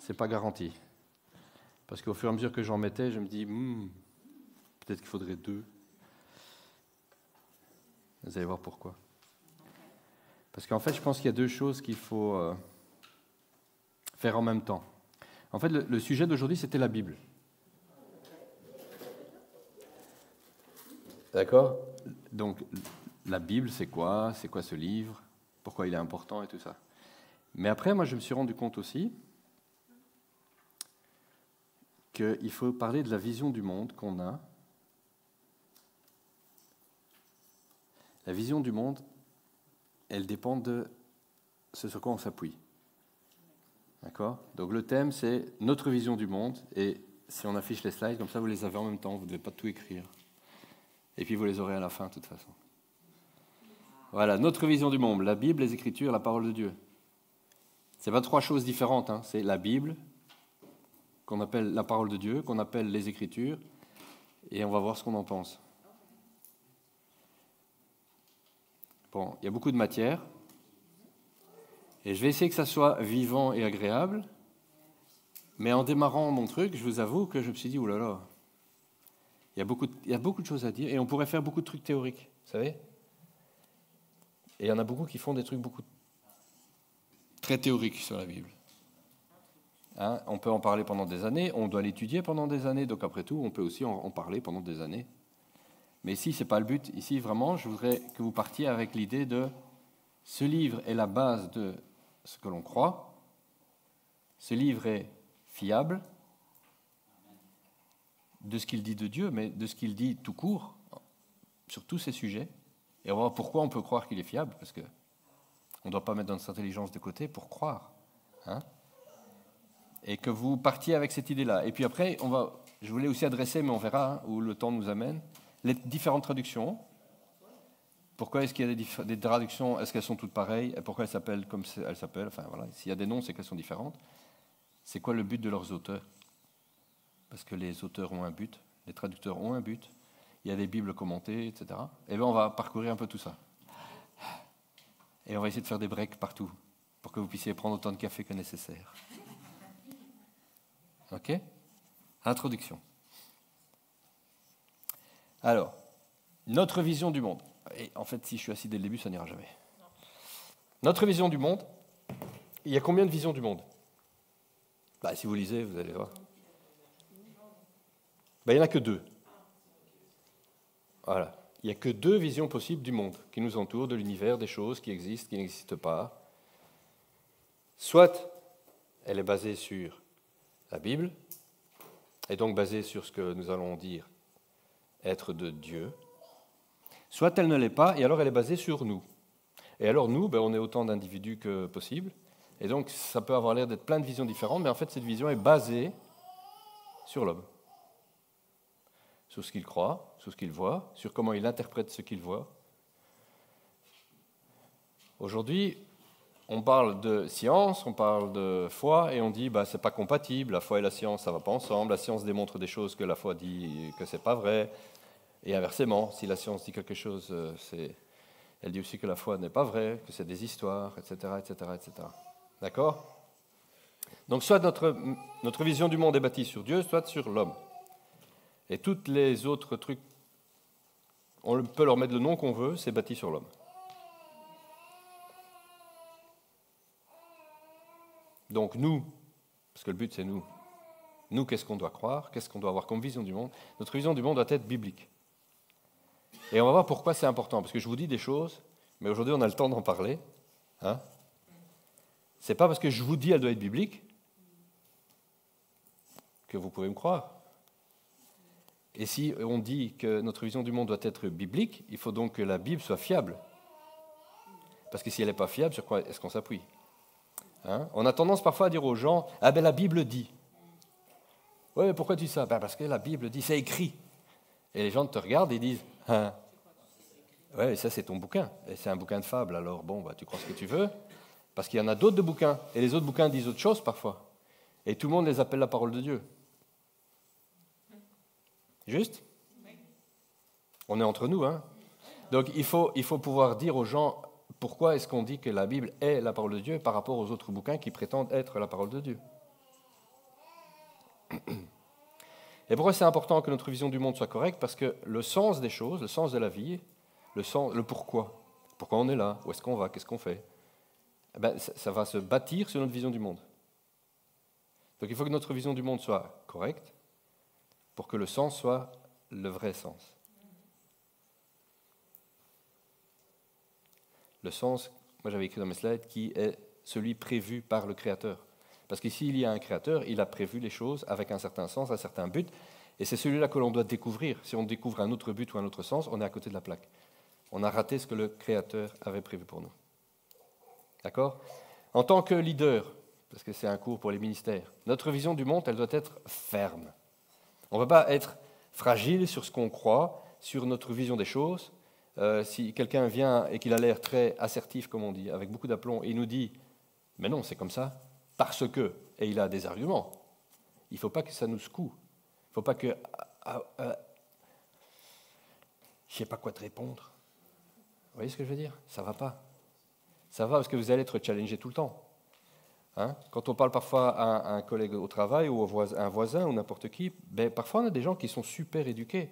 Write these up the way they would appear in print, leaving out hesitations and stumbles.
c'est pas garanti. Parce qu'au fur et à mesure que j'en mettais, je me dis, peut-être qu'il faudrait 2. Vous allez voir pourquoi. Parce qu'en fait, je pense qu'il y a 2 choses qu'il faut faire en même temps. En fait, le sujet d'aujourd'hui, c'était la Bible. D'accord ? Donc, la Bible, c'est quoi ? C'est quoi ce livre ? Pourquoi il est important et tout ça ? Mais après, moi, je me suis rendu compte aussi qu'il faut parler de la vision du monde qu'on a. La vision du monde, elle dépend de ce sur quoi on s'appuie. D'accord ? Donc le thème, c'est notre vision du monde. Et si on affiche les slides, comme ça, vous les avez en même temps. Vous ne devez pas tout écrire. Et puis vous les aurez à la fin, de toute façon. Voilà, notre vision du monde. La Bible, les Écritures, la parole de Dieu. Ce n'est pas 3 choses différentes. Hein. C'est la Bible, qu'on appelle la parole de Dieu, qu'on appelle les Écritures. Et on va voir ce qu'on en pense. Bon, il y a beaucoup de matière. Et je vais essayer que ça soit vivant et agréable. Mais en démarrant mon truc, je vous avoue que je me suis dit, oulala, il y a beaucoup de choses à dire. Et on pourrait faire beaucoup de trucs théoriques, vous savez ? Et il y en a beaucoup qui font des trucs très théoriques sur la Bible. Hein, on peut en parler pendant des années, on doit l'étudier pendant des années. Donc après tout, on peut aussi en parler pendant des années. Mais ici, ce n'est pas le but. Ici, vraiment, je voudrais que vous partiez avec l'idée de ce livre est la base de ce que l'on croit. Ce livre est fiable de ce qu'il dit de Dieu, mais de ce qu'il dit tout court, sur tous ces sujets. Et on va voir pourquoi on peut croire qu'il est fiable, parce qu'on ne doit pas mettre notre intelligence de côté pour croire. Hein ? Et que vous partiez avec cette idée-là. Et puis après, je voulais aussi adresser, mais on verra où le temps nous amène, les différentes traductions. Pourquoi est-ce qu'il y a des traductions, est-ce qu'elles sont toutes pareilles ? Et pourquoi elles s'appellent comme elles s'appellent ? Enfin voilà, s'il y a des noms, c'est qu'elles sont différentes. C'est quoi le but de leurs auteurs ? Parce que les auteurs ont un but, les traducteurs ont un but, il y a des Bibles commentées, etc. Et bien on va parcourir un peu tout ça. Et on va essayer de faire des breaks partout, pour que vous puissiez prendre autant de café que nécessaire. Ok ? Introduction. Alors, notre vision du monde. Et en fait, si je suis assis dès le début, ça n'ira jamais. Notre vision du monde, il y a combien de visions du monde ? Si vous lisez, vous allez voir. Il n'y en a que 2. Voilà. Il n'y a que 2 visions possibles du monde qui nous entourent, de l'univers, des choses qui existent, qui n'existent pas. Soit elle est basée sur la Bible, et donc basée sur ce que nous allons dire être de Dieu, soit elle ne l'est pas, et alors elle est basée sur nous. Et alors nous, on est autant d'individus que possible, et donc ça peut avoir l'air d'être plein de visions différentes, mais en fait cette vision est basée sur l'homme. Sur ce qu'il croit, sur ce qu'il voit, sur comment il interprète ce qu'il voit. Aujourd'hui, on parle de science, on parle de foi, et on dit c'est pas compatible, la foi et la science, ça va pas ensemble, la science démontre des choses que la foi dit que c'est pas vrai, et inversement, si la science dit quelque chose, elle dit aussi que la foi n'est pas vraie, que c'est des histoires, etc., etc., etc. D'accord ? Donc soit notre vision du monde est bâtie sur Dieu, soit sur l'homme. Et tous les autres trucs, on peut leur mettre le nom qu'on veut, c'est bâti sur l'homme. Donc nous, parce que le but c'est nous qu'est-ce qu'on doit croire, qu'est-ce qu'on doit avoir comme vision du monde ? Notre vision du monde doit être biblique. Et on va voir pourquoi c'est important, parce que je vous dis des choses, mais aujourd'hui on a le temps d'en parler. Hein ? C'est pas parce que je vous dis elle doit être biblique que vous pouvez me croire. Et si on dit que notre vision du monde doit être biblique, il faut donc que la Bible soit fiable. Parce que si elle n'est pas fiable, sur quoi est-ce qu'on s'appuie ? Hein ? On a tendance parfois à dire aux gens « Ah la Bible dit ». Oui, mais pourquoi tu dis ça ? Parce que la Bible dit, c'est écrit. Et les gens te regardent et disent « Hein ?» Ouais, ça c'est ton bouquin. Et c'est un bouquin de fable, alors tu crois ce que tu veux. Parce qu'il y en a d'autres de bouquins. Et les autres bouquins disent autre chose parfois. Et tout le monde les appelle la parole de Dieu. Juste ? On est entre nous, hein ? Donc il faut pouvoir dire aux gens pourquoi est-ce qu'on dit que la Bible est la parole de Dieu par rapport aux autres bouquins qui prétendent être la parole de Dieu. Et pourquoi c'est important que notre vision du monde soit correcte? Parce que le sens des choses, le sens de la vie, le pourquoi on est là, où est-ce qu'on va, qu'est-ce qu'on fait, eh ben, ça va se bâtir sur notre vision du monde. Donc il faut que notre vision du monde soit correcte pour que le sens soit le vrai sens. Le sens, moi j'avais écrit dans mes slides, qui est celui prévu par le Créateur. Parce qu'ici, il y a un Créateur, il a prévu les choses avec un certain sens, un certain but, et c'est celui-là que l'on doit découvrir. Si on découvre un autre but ou un autre sens, on est à côté de la plaque. On a raté ce que le Créateur avait prévu pour nous. D'accord? En tant que leader, parce que c'est un cours pour les ministères, notre vision du monde, elle doit être ferme. On ne peut pas être fragile sur ce qu'on croit, sur notre vision des choses. Si quelqu'un vient et qu'il a l'air très assertif, comme on dit, avec beaucoup d'aplomb, et il nous dit « mais non, c'est comme ça », parce que, et il a des arguments, il ne faut pas que ça nous secoue. Il ne faut pas que... je ne sais pas quoi te répondre. Vous voyez ce que je veux dire? Ça ne va pas. Ça va parce que vous allez être challengé tout le temps. Hein? Quand on parle parfois à un collègue au travail ou à un voisin ou n'importe qui, ben, parfois on a des gens qui sont super éduqués,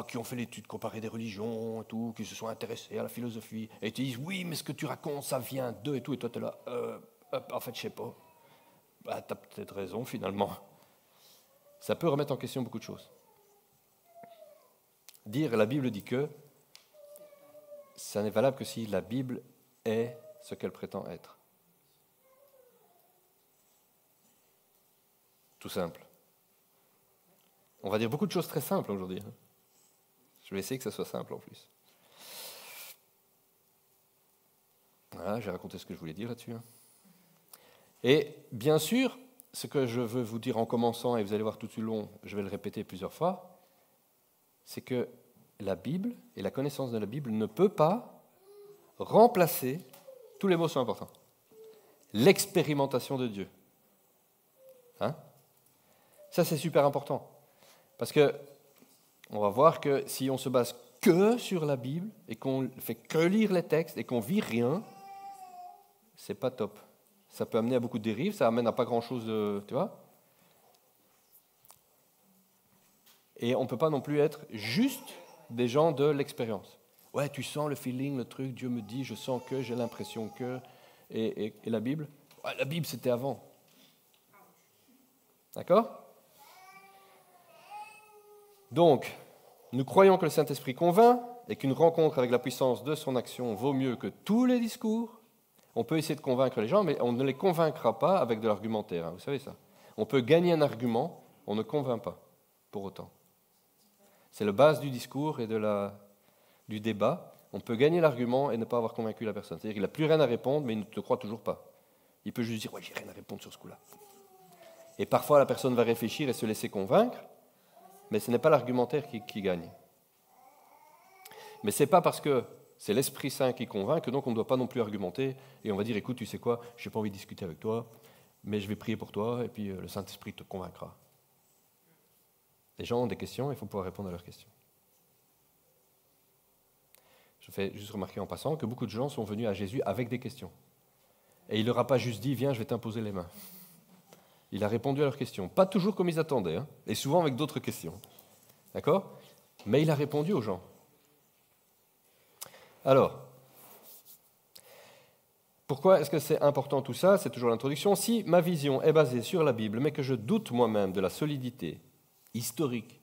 qui ont fait l'étude comparée des religions, et tout, qui se sont intéressés à la philosophie, et ils te disent « oui, mais ce que tu racontes, ça vient d'eux » et tout, et toi tu es là « en fait, je ne sais pas. » Bah, tu as peut-être raison finalement. Ça peut remettre en question beaucoup de choses. Dire la Bible dit que, ça n'est valable que si la Bible est ce qu'elle prétend être. Tout simple. On va dire beaucoup de choses très simples aujourd'hui. Je vais essayer que ça soit simple en plus. Voilà, j'ai raconté ce que je voulais dire là-dessus. Et bien sûr, ce que je veux vous dire en commençant, et vous allez voir tout du long, je vais le répéter plusieurs fois, c'est que la Bible et la connaissance de la Bible ne peut pas remplacer, tous les mots sont importants, l'expérimentation de Dieu. Hein? Ça, c'est super important. Parce que on va voir que si on se base que sur la Bible et qu'on fait que lire les textes et qu'on vit rien, c'est pas top. Ça peut amener à beaucoup de dérives, ça amène à pas grand-chose, tu vois. Et on ne peut pas non plus être juste des gens de l'expérience. Ouais, tu sens le feeling, le truc, Dieu me dit, je sens que, j'ai l'impression que... Et la Bible? Ouais, la Bible, c'était avant. D'accord? Donc, nous croyons que le Saint-Esprit convainc et qu'une rencontre avec la puissance de son action vaut mieux que tous les discours. On peut essayer de convaincre les gens, mais on ne les convaincra pas avec de l'argumentaire. Hein, vous savez ça? On peut gagner un argument, on ne convainc pas, pour autant. C'est la base du discours et du débat. On peut gagner l'argument et ne pas avoir convaincu la personne. C'est-à-dire qu'il n'a plus rien à répondre, mais il ne te croit toujours pas. Il peut juste dire « ouais, j'ai rien à répondre sur ce coup-là ». Et parfois, la personne va réfléchir et se laisser convaincre, mais ce n'est pas l'argumentaire qui gagne. Mais ce n'est pas parce que c'est l'Esprit Saint qui convainc que donc on ne doit pas non plus argumenter et on va dire « écoute, tu sais quoi, je n'ai pas envie de discuter avec toi, mais je vais prier pour toi et puis le Saint-Esprit te convaincra ». Les gens ont des questions, il faut pouvoir répondre à leurs questions. Je fais juste remarquer en passant que beaucoup de gens sont venus à Jésus avec des questions. Et il ne leur a pas juste dit « viens, je vais t'imposer les mains ». Il a répondu à leurs questions. Pas toujours comme ils attendaient, hein, et souvent avec d'autres questions. D'accord? Mais il a répondu aux gens. Alors, pourquoi est-ce que c'est important tout ça? C'est toujours l'introduction. Si ma vision est basée sur la Bible, mais que je doute moi-même de la solidité historique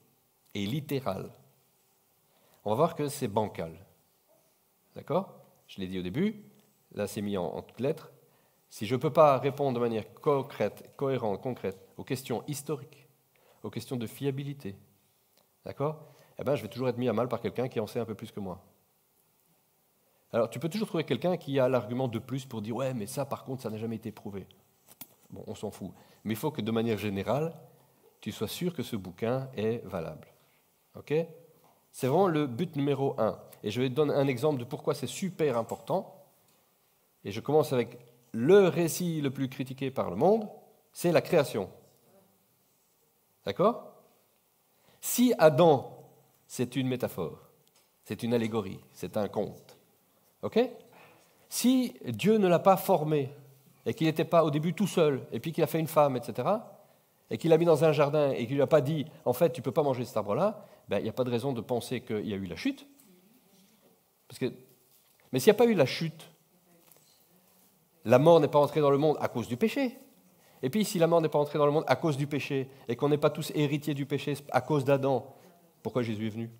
et littérale, on va voir que c'est bancal. D'accord? Je l'ai dit au début, là c'est mis en toutes lettres. Si je ne peux pas répondre de manière concrète, cohérente, concrète aux questions historiques, aux questions de fiabilité, d'accord? Eh bien, je vais toujours être mis à mal par quelqu'un qui en sait un peu plus que moi. Alors, tu peux toujours trouver quelqu'un qui a l'argument de plus pour dire « ouais, mais ça, par contre, ça n'a jamais été prouvé ». Bon, on s'en fout. Mais il faut que, de manière générale, tu sois sûr que ce bouquin est valable. Ok? C'est vraiment le but numéro 1. Et je vais te donner un exemple de pourquoi c'est super important. Et je commence avec le récit le plus critiqué par le monde, c'est la création. D'accord? Si Adam, c'est une métaphore, c'est une allégorie, c'est un conte, ok? Si Dieu ne l'a pas formé et qu'il n'était pas au début tout seul et puis qu'il a fait une femme, etc., et qu'il l'a mis dans un jardin et qu'il lui a pas dit, en fait, tu ne peux pas manger cet arbre-là, ben, il n'y a pas de raison de penser qu'il y a eu la chute. Mais s'il n'y a pas eu la chute, la mort n'est pas entrée dans le monde à cause du péché. Et puis, si la mort n'est pas entrée dans le monde à cause du péché, et qu'on n'est pas tous héritiers du péché à cause d'Adam, pourquoi Jésus est venu?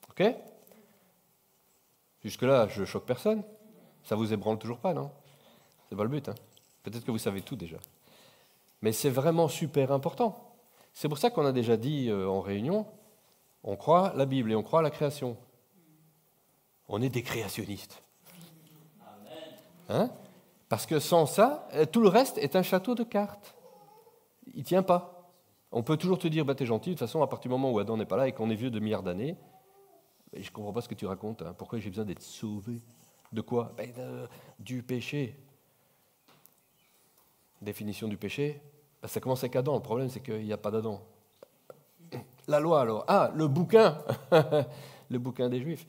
Ok? Jusque-là, je ne choque personne. Ça vous ébranle toujours pas, non? C'est pas le but. Hein? Peut-être que vous savez tout déjà. Mais c'est vraiment super important. C'est pour ça qu'on a déjà dit en réunion, on croit la Bible et on croit la création. On est des créationnistes. Hein? Parce que sans ça, tout le reste est un château de cartes. Il ne tient pas. On peut toujours te dire, bah, t'es gentil, de toute façon, à partir du moment où Adam n'est pas là et qu'on est vieux de milliards d'années, je ne comprends pas ce que tu racontes. Hein. Pourquoi j'ai besoin d'être sauvé? De quoi? Du péché. Définition du péché, ça commence avec Adam. Le problème, c'est qu'il n'y a pas d'Adam. La loi, alors. Ah, le bouquin. Le bouquin des Juifs.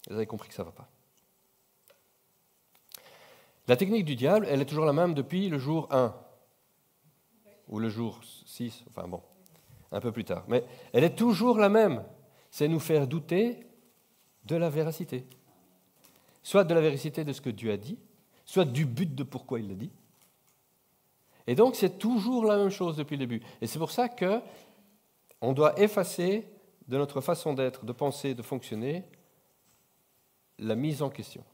Vous avez compris que ça ne va pas. La technique du diable, elle est toujours la même depuis le jour 1. Ou le jour 6, enfin bon, un peu plus tard. Mais elle est toujours la même. C'est nous faire douter de la véracité. Soit de la véracité de ce que Dieu a dit, soit du but de pourquoi il l'a dit. Et donc, c'est toujours la même chose depuis le début. Et c'est pour ça qu'on doit effacer de notre façon d'être, de penser, de fonctionner, la mise en question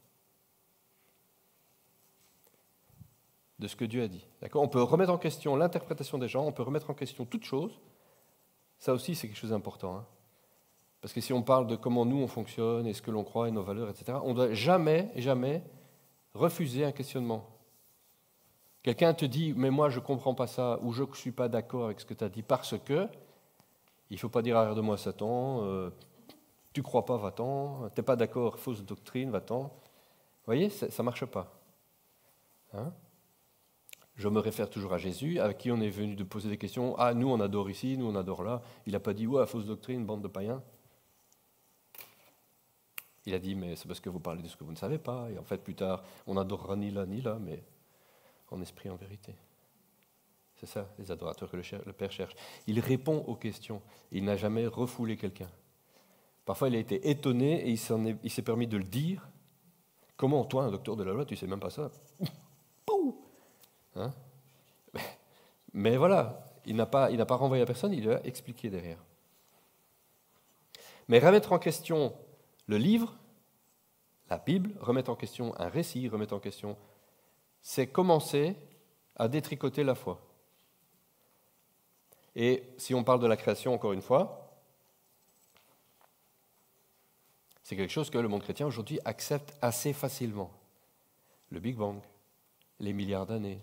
de ce que Dieu a dit. D'accord? On peut remettre en question l'interprétation des gens, on peut remettre en question toute chose. Ça aussi, c'est quelque chose d'important. Hein? Parce que si on parle de comment nous, on fonctionne, et ce que l'on croit, et nos valeurs, etc., on ne doit jamais, jamais refuser un questionnement. Quelqu'un te dit « mais moi, je ne comprends pas ça » ou « je ne suis pas d'accord avec ce que tu as dit parce que… » Il ne faut pas dire « arrière de moi, Satan, tu ne crois pas, va-t'en, tu n'es pas d'accord, fausse doctrine, va-t'en. » Vous voyez, ça ne marche pas. Hein? Je me réfère toujours à Jésus, avec qui on est venu de poser des questions. Ah, nous, on adore ici, nous, on adore là. Il n'a pas dit « ouais, fausse doctrine, bande de païens ». Il a dit « mais c'est parce que vous parlez de ce que vous ne savez pas. » Et en fait, plus tard, on n'adorera ni là, mais en esprit, en vérité. C'est ça, les adorateurs que le Père cherche. Il répond aux questions. Il n'a jamais refoulé quelqu'un. Parfois, il a été étonné et il s'est permis de le dire. Comment, toi, un docteur de la loi, tu ne sais même pas ça? Hein? Mais voilà, il n'a pas renvoyé la personne, il lui a expliqué derrière. Mais remettre en question le livre, la Bible, remettre en question un récit, remettre en question, c'est commencer à détricoter la foi. Et si on parle de la création, encore une fois, c'est quelque chose que le monde chrétien aujourd'hui accepte assez facilement. Le Big Bang, les milliards d'années.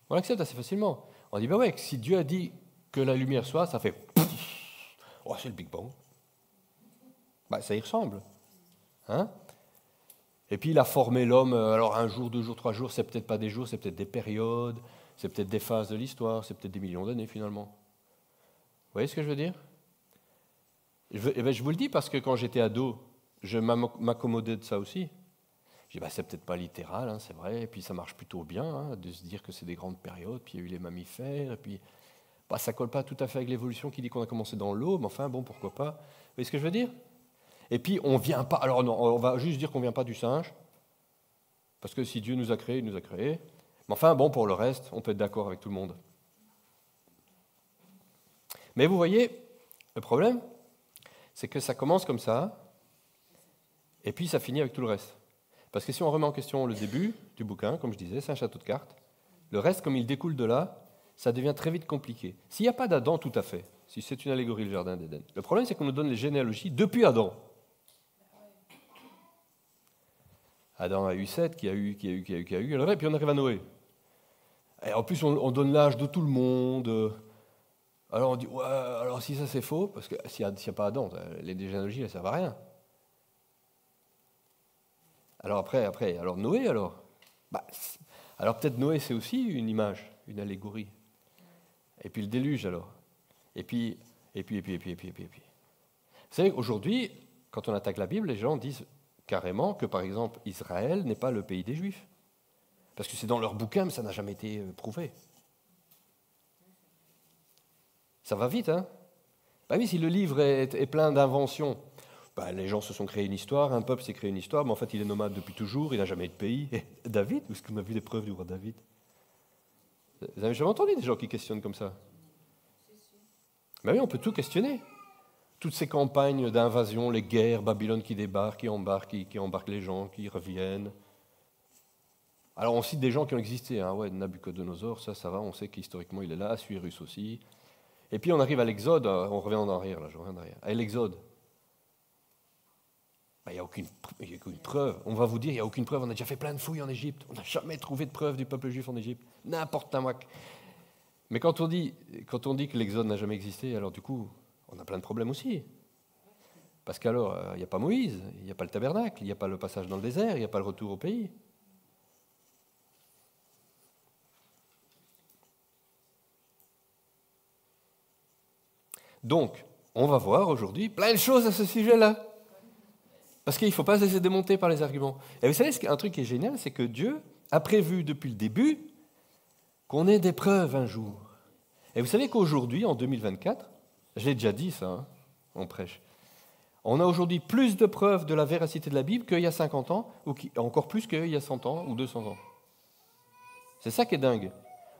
On l'accepte assez facilement. On dit, ben ouais, si Dieu a dit que la lumière soit, ça fait oh, c'est le Big Bang. Ben, ça y ressemble. Hein? Et puis il a formé l'homme, alors un jour, 2 jours, 3 jours, c'est peut-être pas des jours, c'est peut-être des périodes, c'est peut-être des phases de l'histoire, c'est peut-être des millions d'années finalement. Vous voyez ce que je veux dire? Je vous le dis parce que quand j'étais ado, je m'accommodais de ça aussi. Je dis, bah, c'est peut-être pas littéral, hein, c'est vrai, et puis ça marche plutôt bien, hein, de se dire que c'est des grandes périodes, puis il y a eu les mammifères, et puis bah, ça colle pas tout à fait avec l'évolution qui dit qu'on a commencé dans l'eau, mais enfin, bon, pourquoi pas. Vous voyez ce que je veux dire? Et puis, on vient pas, alors non, on va juste dire qu'on vient pas du singe, parce que si Dieu nous a créés, il nous a créés. Mais enfin, bon, pour le reste, on peut être d'accord avec tout le monde. Mais vous voyez, le problème, c'est que ça commence comme ça, et puis ça finit avec tout le reste. Parce que si on remet en question le début du bouquin, comme je disais, c'est un château de cartes, le reste, comme il découle de là, ça devient très vite compliqué. S'il n'y a pas d'Adam, tout à fait, si c'est une allégorie, le jardin d'Éden. Le problème, c'est qu'on nous donne les généalogies depuis Adam. Adam a eu 7, qui a eu, et puis on arrive à Noé. Et en plus, on donne l'âge de tout le monde. Alors on dit, ouais, alors si ça c'est faux, parce que s'il n'y a pas Adam, les généalogies, elles ne servent à rien. Alors après, alors Noé, alors alors peut-être Noé, c'est aussi une image, une allégorie. Et puis le déluge, alors. Et puis. Vous savez, aujourd'hui, quand on attaque la Bible, les gens disent carrément que, par exemple, Israël n'est pas le pays des Juifs. Parce que c'est dans leur bouquin, mais ça n'a jamais été prouvé. Ça va vite, hein? Ben oui, si le livre est plein d'inventions, ben les gens se sont créés une histoire, un peuple s'est créé une histoire, mais en fait il est nomade depuis toujours, il n'a jamais eu de pays. Et David, où est-ce qu'on a vu les preuves du roi David? Vous avez jamais entendu des gens qui questionnent comme ça? Ben oui, on peut tout questionner. Toutes ces campagnes d'invasion, les guerres, Babylone qui débarque, qui embarque les gens, qui reviennent. Alors on cite des gens qui ont existé, hein, ouais, Nabucodonosor, ça va, on sait qu'historiquement il est là, Cyrus aussi. Et puis on arrive à l'Exode, on revient en arrière, là, je reviens en arrière. À l'Exode, il n'y a aucune preuve. On va vous dire, il n'y a aucune preuve, on a déjà fait plein de fouilles en Égypte, on n'a jamais trouvé de preuve du peuple juif en Égypte, n'importe un mac. Mais quand on dit que l'Exode n'a jamais existé, alors du coup, on a plein de problèmes aussi. Parce qu'alors, il n'y a pas Moïse, il n'y a pas le tabernacle, il n'y a pas le passage dans le désert, il n'y a pas le retour au pays. Donc, on va voir aujourd'hui plein de choses à ce sujet-là. Parce qu'il ne faut pas se laisser démonter par les arguments. Et vous savez, un truc qui est génial, c'est que Dieu a prévu depuis le début qu'on ait des preuves un jour. Et vous savez qu'aujourd'hui, en 2024, je l'ai déjà dit ça, hein, on prêche, on a aujourd'hui plus de preuves de la véracité de la Bible qu'il y a 50 ans, ou encore plus qu'il y a 100 ans ou 200 ans. C'est ça qui est dingue.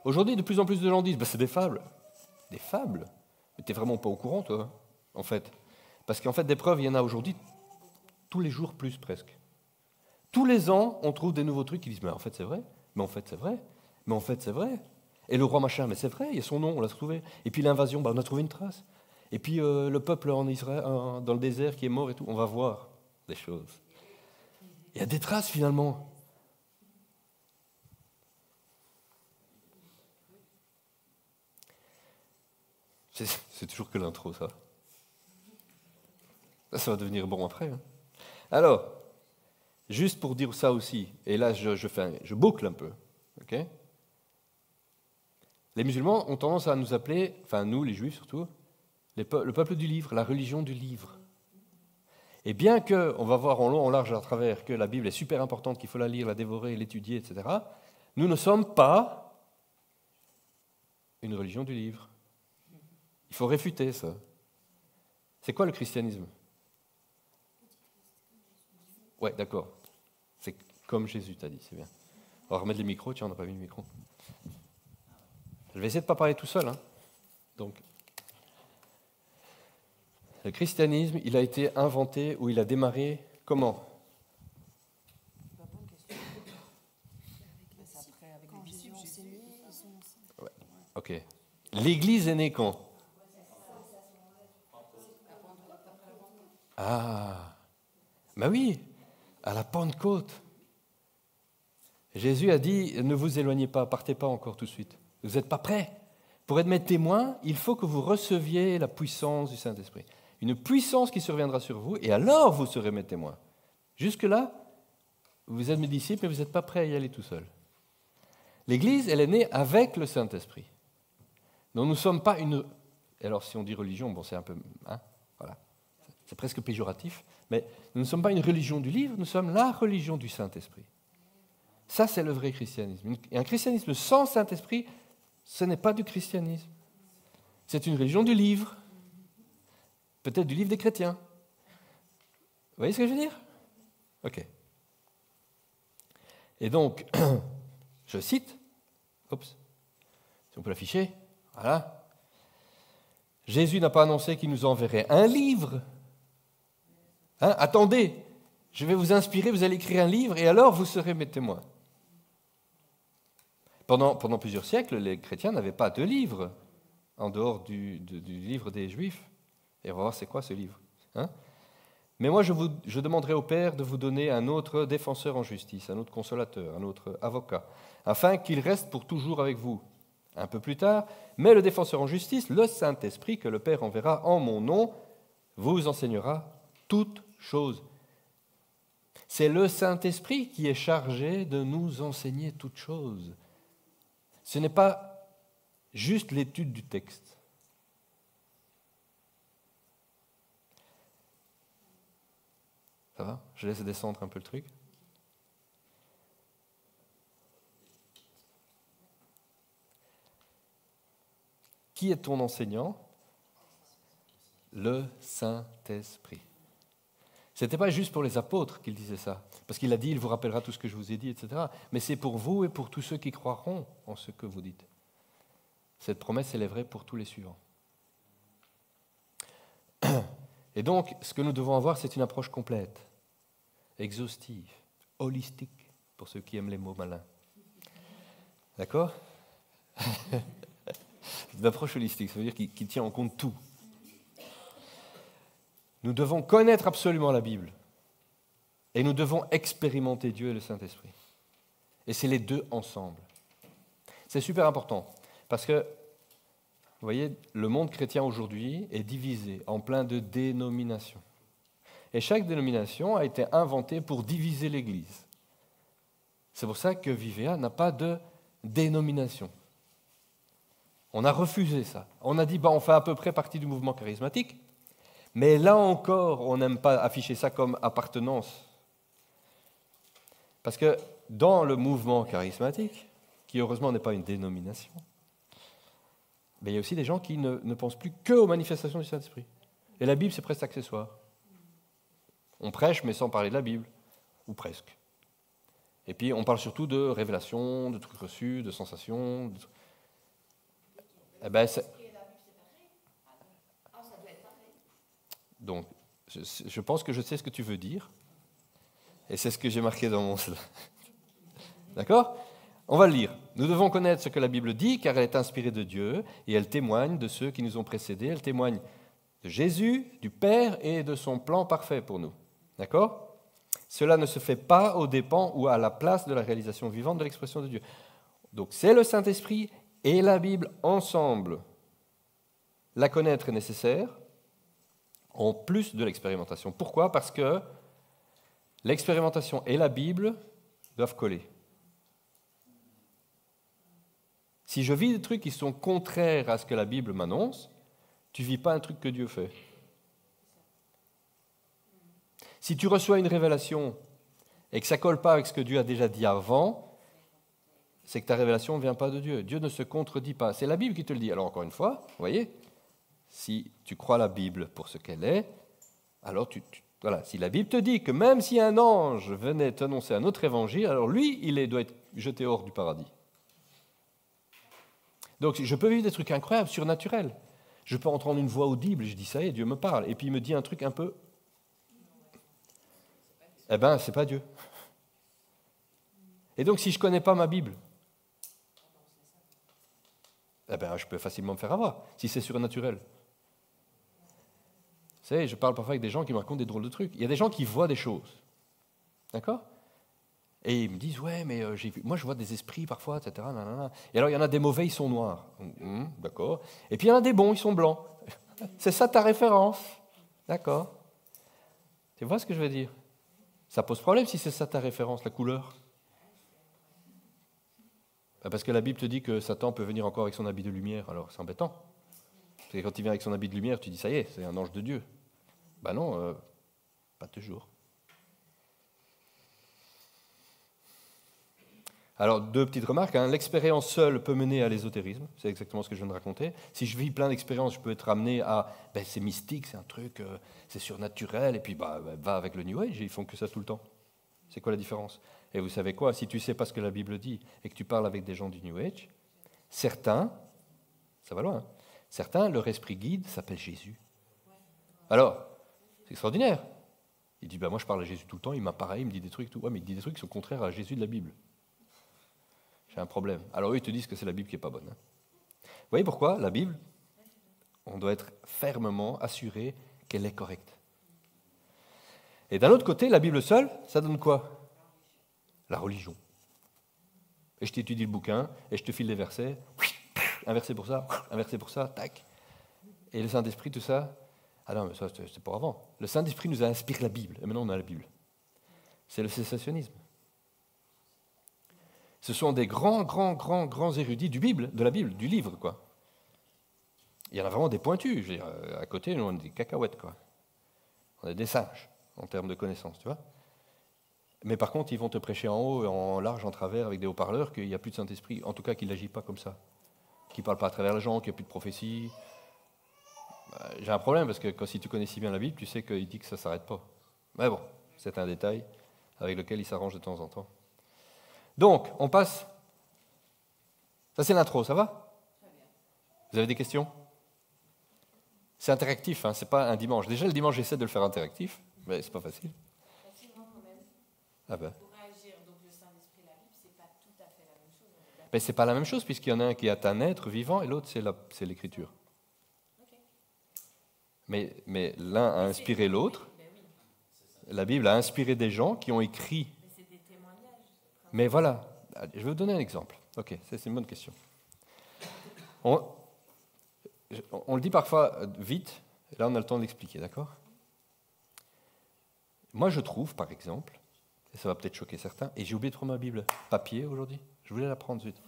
Aujourd'hui, de plus en plus de gens disent, c'est des fables. Des fables? Mais t'es vraiment pas au courant, toi, en fait. Parce qu'en fait, des preuves, il y en a aujourd'hui tous les jours plus, presque. Tous les ans, on trouve des nouveaux trucs qui disent, mais en fait, c'est vrai, mais en fait, c'est vrai, mais en fait, c'est vrai. Et le roi machin, mais c'est vrai, il y a son nom, on l'a trouvé. Et puis l'invasion, on a trouvé une trace. Et puis le peuple en Israël, dans le désert qui est mort et tout, on va voir des choses. Il y a des traces, finalement. C'est toujours que l'intro, ça. Ça va devenir bon après. Hein. Alors, juste pour dire ça aussi, et là je boucle un peu. Okay, les musulmans ont tendance à nous appeler, enfin nous les juifs surtout, le peuple du livre, la religion du livre. Et bien qu'on va voir en long, en large, à travers que la Bible est super importante, qu'il faut la lire, la dévorer, l'étudier, etc., nous ne sommes pas une religion du livre. Il faut réfuter ça. C'est quoi le christianisme? Ouais, d'accord. C'est comme Jésus t'a dit, c'est bien. On va remettre les micros, tiens, on n'a pas mis le micro. Je vais essayer de ne pas parler tout seul. Hein. Donc, le christianisme, il a été inventé ou il a démarré comment? Ouais. Ok. L'Église est née quand? Ah, ben oui, à la Pentecôte. Jésus a dit, ne vous éloignez pas, partez pas encore tout de suite. Vous n'êtes pas prêts. Pour être mes témoins, il faut que vous receviez la puissance du Saint-Esprit. Une puissance qui surviendra sur vous, et alors vous serez mes témoins. Jusque-là, vous êtes mes disciples, mais vous n'êtes pas prêts à y aller tout seul. L'Église, elle est née avec le Saint-Esprit. Donc nous ne sommes pas une... Alors si on dit religion, bon c'est un peu... Hein, voilà. C'est presque péjoratif, mais nous ne sommes pas une religion du livre, nous sommes la religion du Saint-Esprit. Ça, c'est le vrai christianisme. Et un christianisme sans Saint-Esprit, ce n'est pas du christianisme. C'est une religion du livre. Peut-être du livre des chrétiens. Vous voyez ce que je veux dire? Ok. Et donc, je cite, oups, si on peut l'afficher, voilà. Jésus n'a pas annoncé qu'il nous enverrait un livre. Hein, attendez, je vais vous inspirer, vous allez écrire un livre et alors vous serez mes témoins. Pendant plusieurs siècles, les chrétiens n'avaient pas de livre en dehors du livre des Juifs. Et on va voir c'est quoi ce livre. Hein? Mais moi, je demanderai au Père de vous donner un autre défenseur en justice, un autre consolateur, un autre avocat, afin qu'il reste pour toujours avec vous. Un peu plus tard, mais le défenseur en justice, le Saint-Esprit, que le Père enverra en mon nom, vous enseignera toutes choses. C'est le Saint-Esprit qui est chargé de nous enseigner toutes choses. Ce n'est pas juste l'étude du texte. Ça va? Je laisse descendre un peu le truc. Qui est ton enseignant? Le Saint-Esprit. Ce n'était pas juste pour les apôtres qu'il disait ça, parce qu'il a dit, il vous rappellera tout ce que je vous ai dit, etc. Mais c'est pour vous et pour tous ceux qui croiront en ce que vous dites. Cette promesse, elle est vraie pour tous les suivants. Et donc, ce que nous devons avoir, c'est une approche complète, exhaustive, holistique, pour ceux qui aiment les mots malins. D'accord? Une approche holistique, ça veut dire qu'il tient en compte tout. Nous devons connaître absolument la Bible. Et nous devons expérimenter Dieu et le Saint-Esprit. Et c'est les deux ensemble. C'est super important, parce que, vous voyez, le monde chrétien aujourd'hui est divisé en plein de dénominations. Et chaque dénomination a été inventée pour diviser l'Église. C'est pour ça que Vivea n'a pas de dénomination. On a refusé ça. On a dit, on fait à peu près partie du mouvement charismatique, mais là encore, on n'aime pas afficher ça comme appartenance. Parce que dans le mouvement charismatique, qui heureusement n'est pas une dénomination, mais il y a aussi des gens qui ne pensent plus qu'aux manifestations du Saint-Esprit. Et la Bible, c'est presque accessoire. On prêche, mais sans parler de la Bible, ou presque. Et puis, on parle surtout de révélations, de trucs reçus, de sensations. Donc, je pense que je sais ce que tu veux dire. Et c'est ce que j'ai marqué dans mon slide. D'accord? On va le lire. Nous devons connaître ce que la Bible dit, car elle est inspirée de Dieu, et elle témoigne de ceux qui nous ont précédés. Elle témoigne de Jésus, du Père et de son plan parfait pour nous. D'accord? Cela ne se fait pas aux dépens ou à la place de la réalisation vivante de l'expression de Dieu. Donc c'est le Saint-Esprit et la Bible ensemble. La connaître est nécessaire, en plus de l'expérimentation. Pourquoi? Parce que l'expérimentation et la Bible doivent coller. Si je vis des trucs qui sont contraires à ce que la Bible m'annonce, tu ne vis pas un truc que Dieu fait. Si tu reçois une révélation et que ça ne colle pas avec ce que Dieu a déjà dit avant, c'est que ta révélation ne vient pas de Dieu. Dieu ne se contredit pas. C'est la Bible qui te le dit. Alors encore une fois, vous voyez, si tu crois la Bible pour ce qu'elle est, alors voilà, si la Bible te dit que même si un ange venait t'annoncer un autre évangile, alors lui, doit être jeté hors du paradis. Donc je peux vivre des trucs incroyables, surnaturels. Je peux entendre une voix audible et je dis ça y est, Dieu me parle. Et puis il me dit un truc un peu... Eh bien, c'est pas Dieu. Et donc si je ne connais pas ma Bible, eh bien, je peux facilement me faire avoir, si c'est surnaturel. Vous savez, je parle parfois avec des gens qui me racontent des drôles de trucs. Il y a des gens qui voient des choses. D'accord? Et ils me disent, ouais, mais moi je vois des esprits parfois, etc. Nanana. Et alors il y en a des mauvais, ils sont noirs. D'accord. Et puis il y en a des bons, ils sont blancs. C'est ça ta référence. D'accord. Tu vois ce que je veux dire? Ça pose problème si c'est ça ta référence, la couleur. Parce que la Bible te dit que Satan peut venir encore avec son habit de lumière, alors c'est embêtant. Parce que quand il vient avec son habit de lumière, tu dis, ça y est, c'est un ange de Dieu. Ben non, pas toujours. Alors, deux petites remarques. L'expérience seule peut mener à l'ésotérisme. C'est exactement ce que je viens de raconter. Si je vis plein d'expériences, je peux être amené à... c'est mystique, c'est un truc, c'est surnaturel. Et puis, va avec le New Age, ils font que ça tout le temps. C'est quoi la différence? Et vous savez quoi? Si tu ne sais pas ce que la Bible dit et que tu parles avec des gens du New Age, certains, ça va loin, certains, leur esprit guide s'appelle Jésus. Alors, c'est extraordinaire. Il dit, moi je parle à Jésus tout le temps, il m'apparaît, il me dit des trucs, tout. Ouais, mais il dit des trucs qui sont contraires à Jésus de la Bible. J'ai un problème. Alors eux, ils te disent que c'est la Bible qui n'est pas bonne. Vous voyez pourquoi la Bible, on doit être fermement assuré qu'elle est correcte. Et d'un autre côté, la Bible seule, ça donne quoi? La religion. Et je t'étudie le bouquin, et je te file les versets, un verset pour ça, tac. Et le Saint-Esprit, tout ça, ah non, mais ça c'est pour avant. Le Saint-Esprit nous a inspiré la Bible, et maintenant on a la Bible. C'est le cessationnisme. Ce sont des grands érudits de la Bible, du livre, quoi. Il y en a vraiment des pointus. Je veux dire, à côté, nous, on est des cacahuètes, quoi. On est des singes, en termes de connaissances, tu vois. Mais par contre, ils vont te prêcher en haut, en large, en travers, avec des haut-parleurs, qu'il n'y a plus de Saint-Esprit, en tout cas qu'il n'agit pas comme ça, qu'il ne parle pas à travers les gens, qu'il n'y a plus de prophétie. J'ai un problème, parce que si tu connais si bien la Bible, tu sais qu'il dit que ça ne s'arrête pas. Mais bon, c'est un détail avec lequel il s'arrange de temps en temps. Donc, on passe. Ça, c'est l'intro, ça va? Vous avez des questions? C'est interactif, hein, c'est pas un dimanche. Déjà, le dimanche, j'essaie de le faire interactif, mais c'est pas facile. Facilement quand même. Ah ben. Pour réagir, donc le Saint-Esprit et la Bible, c'est pas tout à fait la même chose. Mais c'est pas la même chose, puisqu'il y en a un qui est un être vivant et l'autre, c'est l'écriture. Ok. Mais l'un a inspiré l'autre. Ben oui, La Bible a inspiré des gens qui ont écrit. mais c'est des témoignages. Mais voilà, je vais vous donner un exemple. Ok, c'est une bonne question. On le dit parfois vite, et là on a le temps de l'expliquer, d'accord? Moi je trouve, par exemple, et ça va peut-être choquer certains, et j'ai oublié de prendre ma Bible papier aujourd'hui, je voulais la prendre vite.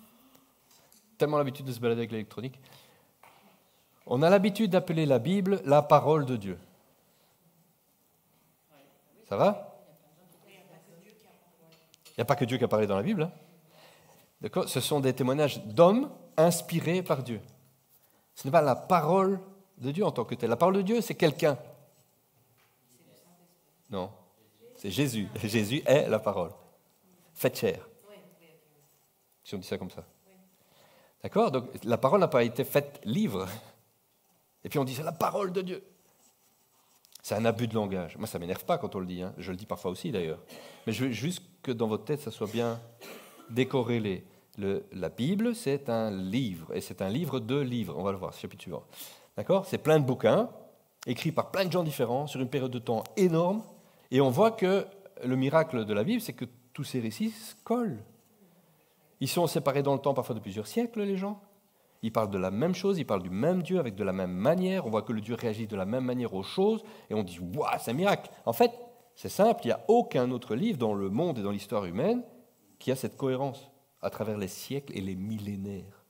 Tellement l'habitude de se balader avec l'électronique. On a l'habitude d'appeler la Bible la parole de Dieu. Ça va? Il n'y a pas que Dieu qui a parlé dans la Bible. Hein. D'accord? Ce sont des témoignages d'hommes inspirés par Dieu. Ce n'est pas la parole de Dieu en tant que telle. La parole de Dieu, c'est quelqu'un. Non, c'est Jésus. Jésus est la parole. Faite chair. Si on dit ça comme ça. D'accord? Donc la parole n'a pas été faite livre. Et puis on dit c'est la parole de Dieu. C'est un abus de langage. Moi, ça ne m'énerve pas quand on le dit. Hein. Je le dis parfois aussi d'ailleurs. Mais je veux juste que dans votre tête, ça soit bien décorrélé. La Bible, c'est un livre, et c'est un livre de livres. On va le voir, chapitre suivant. D'accord? C'est plein de bouquins, écrits par plein de gens différents, sur une période de temps énorme, et on voit que le miracle de la Bible, c'est que tous ces récits se collent. Ils sont séparés dans le temps, parfois de plusieurs siècles, les gens. Ils parlent de la même chose, ils parlent du même Dieu, avec de la même manière. On voit que le Dieu réagit de la même manière aux choses, et on dit « Waouh, c'est un miracle !» En fait, c'est simple, il n'y a aucun autre livre dans le monde et dans l'histoire humaine qui a cette cohérence à travers les siècles et les millénaires.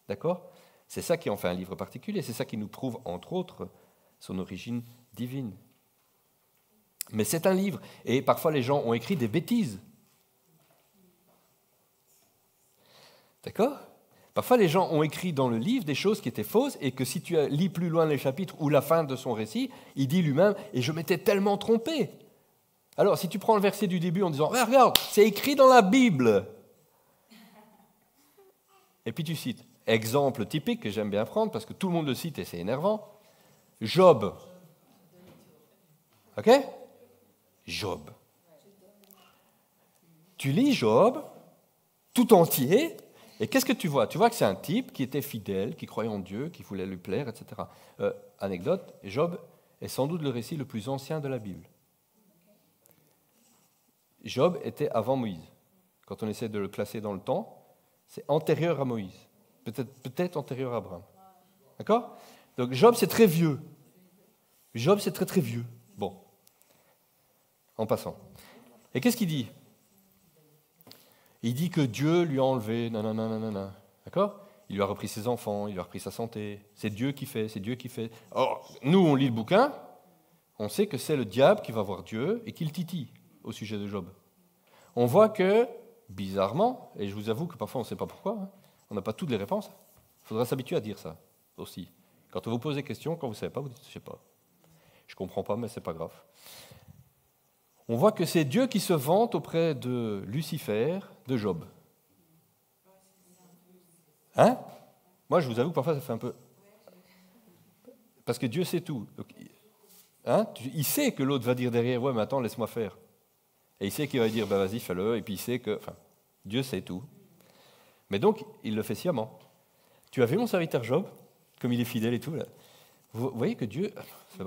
D'accord? C'est ça qui en fait un livre particulier, c'est ça qui nous prouve, entre autres, son origine divine. Mais c'est un livre, et parfois les gens ont écrit des bêtises. D'accord? Parfois les gens ont écrit dans le livre des choses qui étaient fausses, et que si tu lis plus loin les chapitres ou la fin de son récit, il dit lui-même « Et je m'étais tellement trompé !» Alors, si tu prends le verset du début en disant « Regarde, c'est écrit dans la Bible !» Et puis tu cites, exemple typique que j'aime bien prendre parce que tout le monde le cite et c'est énervant, Job. Ok? Job. Tu lis Job tout entier et qu'est-ce que tu vois? Tu vois que c'est un type qui était fidèle, qui croyait en Dieu, qui voulait lui plaire, etc. Anecdote, Job est sans doute le récit le plus ancien de la Bible. Job était avant Moïse. Quand on essaie de le classer dans le temps, c'est antérieur à Moïse, peut-être antérieur à Abraham. D'accord? Donc Job, c'est très vieux. Job, c'est très très vieux. Bon, en passant. Et qu'est-ce qu'il dit? Il dit que Dieu lui a enlevé, nanana. D'accord? Il lui a repris ses enfants, il lui a repris sa santé. C'est Dieu qui fait, c'est Dieu qui fait. Or, nous, on lit le bouquin, on sait que c'est le diable qui va voir Dieu et qui le titille au sujet de Job. On voit que bizarrement, et je vous avoue que parfois on ne sait pas pourquoi, hein, on n'a pas toutes les réponses. Il faudra s'habituer à dire ça aussi. Quand on vous pose des questions, quand vous ne savez pas, vous dites « je ne sais pas ». Je ne comprends pas, mais ce n'est pas grave. On voit que c'est Dieu qui se vante auprès de Lucifer, de Job. Hein? Moi, je vous avoue que parfois ça fait un peu... Parce que Dieu sait tout. Donc, hein? Il sait que l'autre va dire derrière « ouais, mais attends, laisse-moi faire ». Et il sait qu'il va dire bah, « vas-y, fais-le », et puis il sait que... Enfin, Dieu sait tout. Mais donc, il le fait sciemment. Tu as vu mon serviteur Job, comme il est fidèle et tout là. Vous voyez que Dieu... Je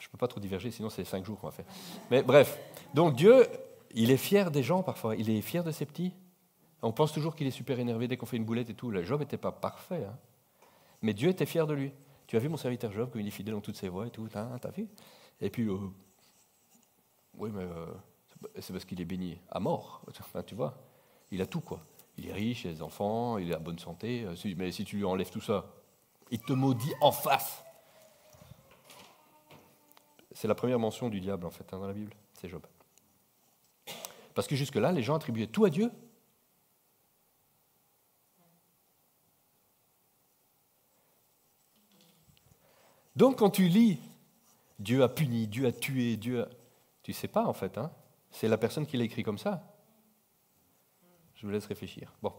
ne peux pas trop diverger, sinon c'est 5 jours qu'on va faire. Mais bref, donc Dieu, il est fier des gens parfois, il est fier de ses petits. On pense toujours qu'il est super énervé dès qu'on fait une boulette et tout. Là, Job n'était pas parfait, hein. Mais Dieu était fier de lui. Tu as vu mon serviteur Job, comme il est fidèle dans toutes ses voies et tout, t'as vu? Et puis, oui, mais c'est parce qu'il est béni à mort, enfin, tu vois. Il a tout, quoi. Il est riche, il a des enfants, il est en bonne santé. Mais si tu lui enlèves tout ça, il te maudit en face. C'est la première mention du diable, en fait, hein, dans la Bible, c'est Job. Parce que jusque-là, les gens attribuaient tout à Dieu. Donc quand tu lis, Dieu a puni, Dieu a tué, tu ne sais pas en fait, hein. C'est la personne qui l'a écrit comme ça. Je vous laisse réfléchir. Bon.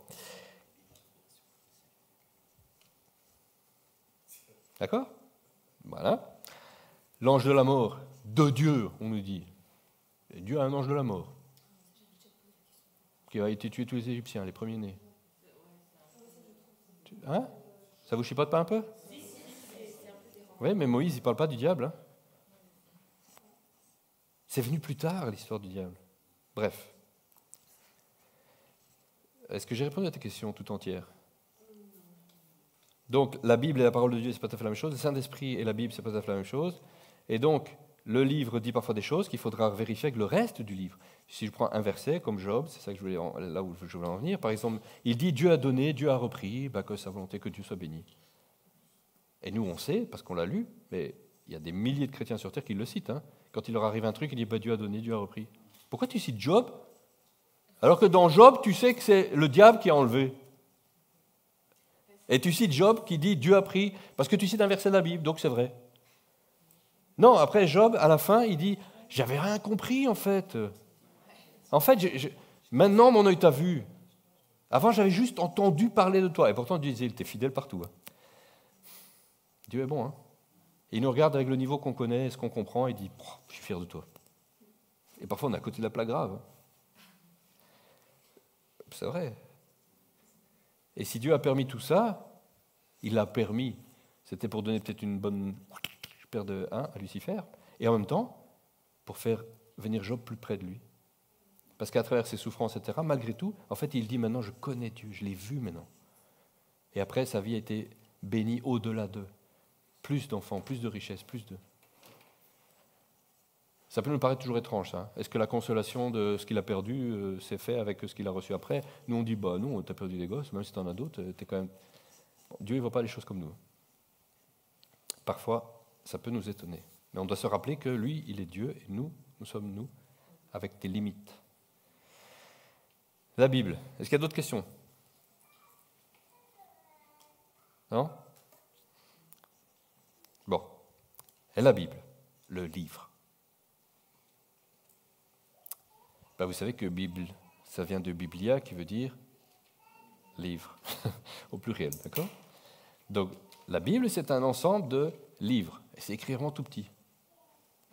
D'accord? Voilà. L'ange de la mort, de Dieu, on nous dit. Et Dieu a un ange de la mort qui a été tué tous les Égyptiens, les premiers-nés. Hein? Ça vous chipote pas un peu? Oui, mais Moïse, il ne parle pas du diable. Hein. C'est venu plus tard, l'histoire du diable. Bref. Est-ce que j'ai répondu à ta question tout entière? Donc, la Bible et la parole de Dieu, ce n'est pas tout à fait la même chose. Le Saint-Esprit et la Bible, ce n'est pas tout à fait la même chose. Et donc, le livre dit parfois des choses qu'il faudra vérifier avec le reste du livre. Si je prends un verset, comme Job, c'est ça que là où je voulais en venir, par exemple, il dit « Dieu a donné, Dieu a repris, que sa volonté, que Dieu soit béni ». Et nous, on sait, parce qu'on l'a lu, mais il y a des milliers de chrétiens sur Terre qui le citent. Hein. Quand il leur arrive un truc, il dit Dieu a donné, Dieu a repris. Pourquoi tu cites Job? Alors que dans Job, tu sais que c'est le diable qui a enlevé. Et tu cites Job qui dit Dieu a pris, parce que tu cites un verset de la Bible, donc c'est vrai. Non, après Job, à la fin, il dit j'avais rien compris en fait. En fait, maintenant mon œil t'a vu. Avant, j'avais juste entendu parler de toi. Et pourtant, Dieu disait il était fidèle partout. Hein. Dieu est bon. Hein. Et il nous regarde avec le niveau qu'on connaît, ce qu'on comprend, et il dit je suis fier de toi. Et parfois, on est à côté de la plaque grave. Hein. C'est vrai. Et si Dieu a permis tout ça, il l'a permis. C'était pour donner peut-être une bonne paire de 1 à Lucifer, et en même temps, pour faire venir Job plus près de lui. Parce qu'à travers ses souffrances, etc., malgré tout, en fait, il dit maintenant, je connais Dieu, je l'ai vu maintenant. Et après, sa vie a été bénie au-delà d'eux. Plus d'enfants, plus de richesses, plus de... Ça peut nous paraître toujours étrange, ça. Est-ce que la consolation de ce qu'il a perdu s'est fait avec ce qu'il a reçu après? Nous, on dit, non, t'as perdu des gosses, même si t'en as d'autres, t'es quand même... Dieu, il ne voit pas les choses comme nous. Parfois, ça peut nous étonner. Mais on doit se rappeler que lui, il est Dieu, et nous sommes nous, avec des limites. La Bible. Est-ce qu'il y a d'autres questions? Non? Bon. Et la Bible, le livre. Vous savez que Bible, ça vient de Biblia, qui veut dire livre, au pluriel, d'accord? Donc, la Bible, c'est un ensemble de livres, et c'est écrit vraiment tout petit.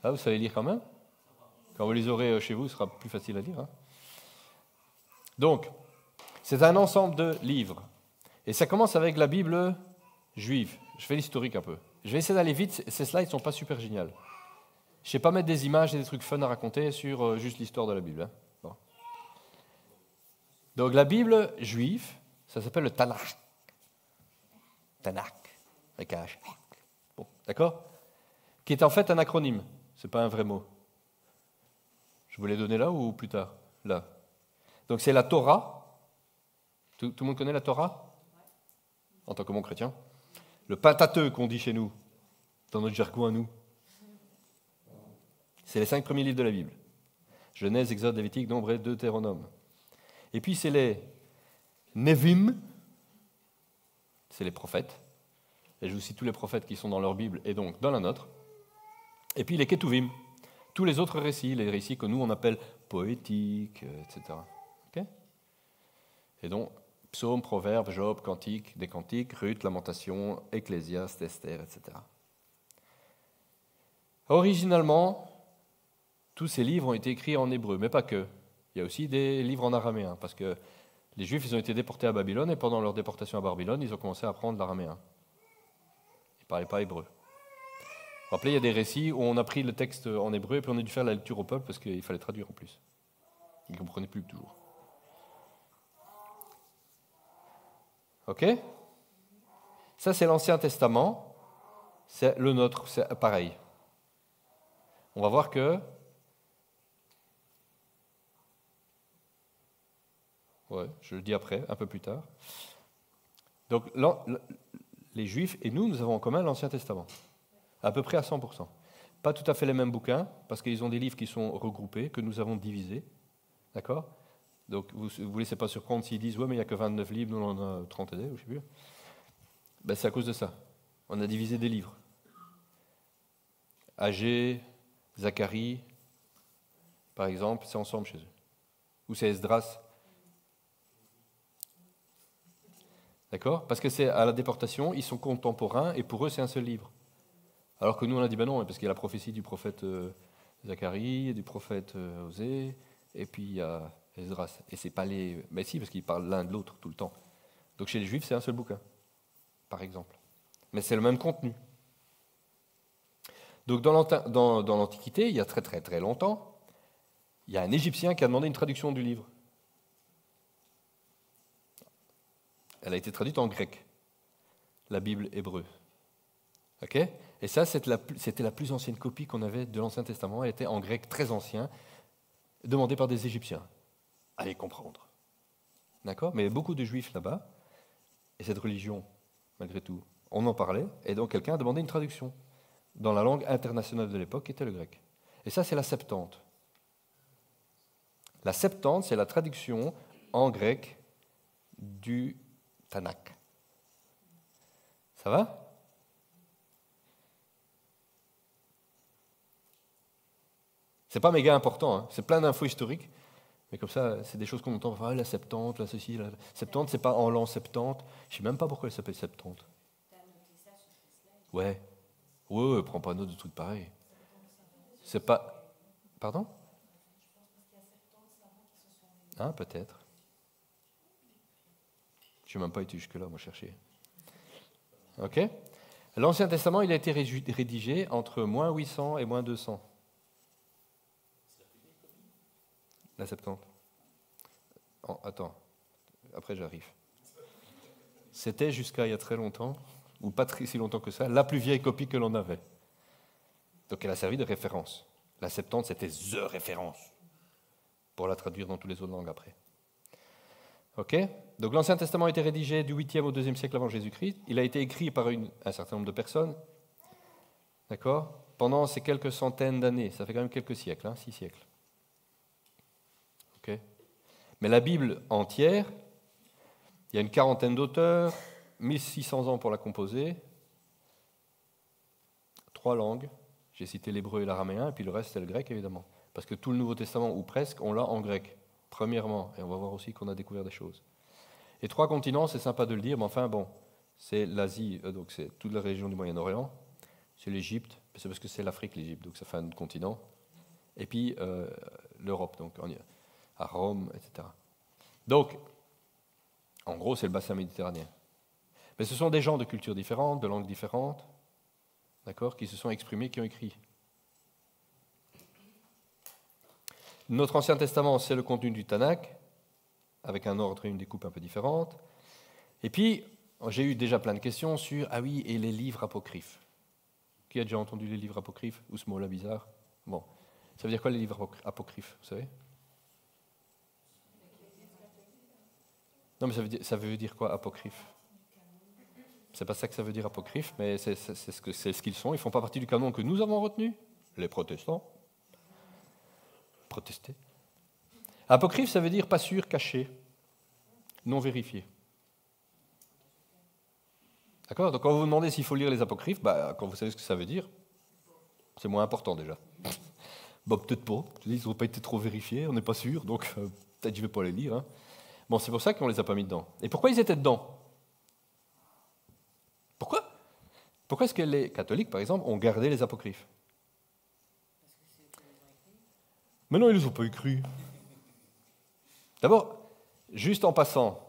Ah, vous savez lire quand même? Quand vous les aurez chez vous, ce sera plus facile à lire. Hein. Donc, c'est un ensemble de livres, et ça commence avec la Bible juive. Je fais l'historique un peu. Je vais essayer d'aller vite, ces slides ne sont pas super géniales. Je ne sais pas mettre des images et des trucs fun à raconter sur juste l'histoire de la Bible. Hein. Bon. Donc la Bible juive, ça s'appelle le Tanakh. Tanakh, avec un H. Bon, d'accord? Qui est en fait un acronyme. Ce n'est pas un vrai mot. Je vous l'ai donné là ou plus tard? Là. Donc c'est la Torah. Tout le monde connaît la Torah? En tant que bon chrétien. Le Pentateuque qu'on dit chez nous, dans notre jargon à nous. C'est les 5 premiers livres de la Bible. Genèse, Exode, Lévitique, Nombre et Deutéronome. Et puis c'est les Nevim, c'est les prophètes. Et je vous cite tous les prophètes qui sont dans leur Bible et donc dans la nôtre. Et puis les Ketuvim, tous les autres récits, les récits que nous on appelle poétiques, etc. Okay? Et donc, psaumes, proverbes, Job, cantiques, des cantiques, Ruth, Lamentation, Ecclésiaste, Esther, etc. Originalement, tous ces livres ont été écrits en hébreu, mais pas que. Il y a aussi des livres en araméen, parce que les Juifs ils ont été déportés à Babylone, et pendant leur déportation à Babylone, ils ont commencé à apprendre l'araméen. Ils ne parlaient pas hébreu. Vous vous rappelez, il y a des récits où on a pris le texte en hébreu, et puis on a dû faire la lecture au peuple, parce qu'il fallait traduire en plus. Ils ne comprenaient plus toujours. Ok? Ça, c'est l'Ancien Testament. C'est le nôtre, c'est pareil. On va voir que... Ouais, je le dis après, un peu plus tard. Donc, les Juifs et nous avons en commun l'Ancien Testament, à peu près à 100%. Pas tout à fait les mêmes bouquins, parce qu'ils ont des livres qui sont regroupés, que nous avons divisés. D'accord? Donc, vous ne vous laissez pas surprendre s'ils disent « Ouais, mais il n'y a que 29 livres, nous on en a 30 et des, je ne sais plus. » C'est à cause de ça. On a divisé des livres. Agé, Zacharie, par exemple, c'est ensemble chez eux. Ou c'est Esdras. D'accord? Parce que c'est à la déportation, ils sont contemporains et pour eux, c'est un seul livre. Alors que nous, on a dit, ben non, parce qu'il y a la prophétie du prophète Zacharie, du prophète Osée, et puis il y a Esdras. Et c'est pas les. Mais si, parce qu'ils parlent l'un de l'autre tout le temps. Donc chez les Juifs, c'est un seul bouquin, par exemple. Mais c'est le même contenu. Donc dans l'Antiquité, il y a très très très longtemps, il y a un Égyptien qui a demandé une traduction du livre. Elle a été traduite en grec, la Bible hébreu. Ok? Et ça, c'était la plus ancienne copie qu'on avait de l'Ancien Testament. Elle était en grec très ancien, demandée par des Égyptiens. Allez comprendre. D'accord? Mais il y avait beaucoup de Juifs là-bas, et cette religion, malgré tout, on en parlait, et donc quelqu'un a demandé une traduction dans la langue internationale de l'époque, qui était le grec. Et ça, c'est la Septante. La Septante, c'est la traduction en grec du Tanakh. Ça va? C'est pas méga important, hein. C'est plein d'infos historiques, mais comme ça, c'est des choses qu'on entend. Ah, la Septante, la ceci, la Septante, c'est pas en l'an 70. Je sais même pas pourquoi elle s'appelle Septante. Ouais. Ouais, prends pas note de trucs pareils. C'est pas. Pardon? Ah, peut-être. Je n'ai même pas été jusque-là, moi, chercher. Ok? L'Ancien Testament, il a été rédigé entre moins 800 et moins 200. La Septante. Oh, attends, après j'arrive. C'était jusqu'à il y a très longtemps, ou pas si longtemps que ça, la plus vieille copie que l'on avait. Donc elle a servi de référence. La Septante, c'était THE référence, pour la traduire dans toutes les autres langues après. Ok? Donc l'Ancien Testament a été rédigé du 8e au 2e siècle avant Jésus-Christ. Il a été écrit par un certain nombre de personnes. D'accord? Pendant ces quelques centaines d'années, ça fait quand même quelques siècles, 6 siècles. Ok? Mais la Bible entière, il y a une quarantaine d'auteurs, 1600 ans pour la composer, 3 langues, j'ai cité l'hébreu et l'araméen, et puis le reste c'est le grec évidemment. Parce que tout le Nouveau Testament, ou presque, on l'a en grec, premièrement, et on va voir aussi qu'on a découvert des choses. Et 3 continents, c'est sympa de le dire, mais enfin bon, c'est l'Asie, donc c'est toute la région du Moyen-Orient, c'est l'Égypte, c'est parce que c'est l'Afrique l'Égypte, donc ça fait un continent, et puis l'Europe, donc à Rome, etc. Donc, en gros, c'est le bassin méditerranéen. Mais ce sont des gens de cultures différentes, de langues différentes, d'accord, qui se sont exprimés, qui ont écrit. Notre Ancien Testament, c'est le contenu du Tanakh, avec un ordre et une découpe un peu différente. Et puis, j'ai eu déjà plein de questions sur, ah oui, et les livres apocryphes. Qui a déjà entendu les livres apocryphes? Ou ce mot-là bizarre? Bon, ça veut dire quoi les livres apocryphes, vous savez? Non, mais ça veut dire quoi, apocryphe? C'est pas ça que ça veut dire apocryphe, mais c'est ce qu'ils sont. Ils font pas partie du canon que nous avons retenu, les protestants. Protester. Apocryphe, ça veut dire pas sûr, caché, non vérifié. D'accord? Donc quand vous vous demandez s'il faut lire les apocryphes, quand vous savez ce que ça veut dire, c'est moins important déjà. Peut-être pas. Ils n'ont pas été trop vérifiés, on n'est pas sûr, donc peut-être je ne vais pas les lire. Hein. Bon, c'est pour ça qu'on ne les a pas mis dedans. Et pourquoi ils étaient dedans? Pourquoi est-ce que les catholiques, par exemple, ont gardé les apocryphes? Mais non, ils ne les ont pas écrits. D'abord, juste en passant,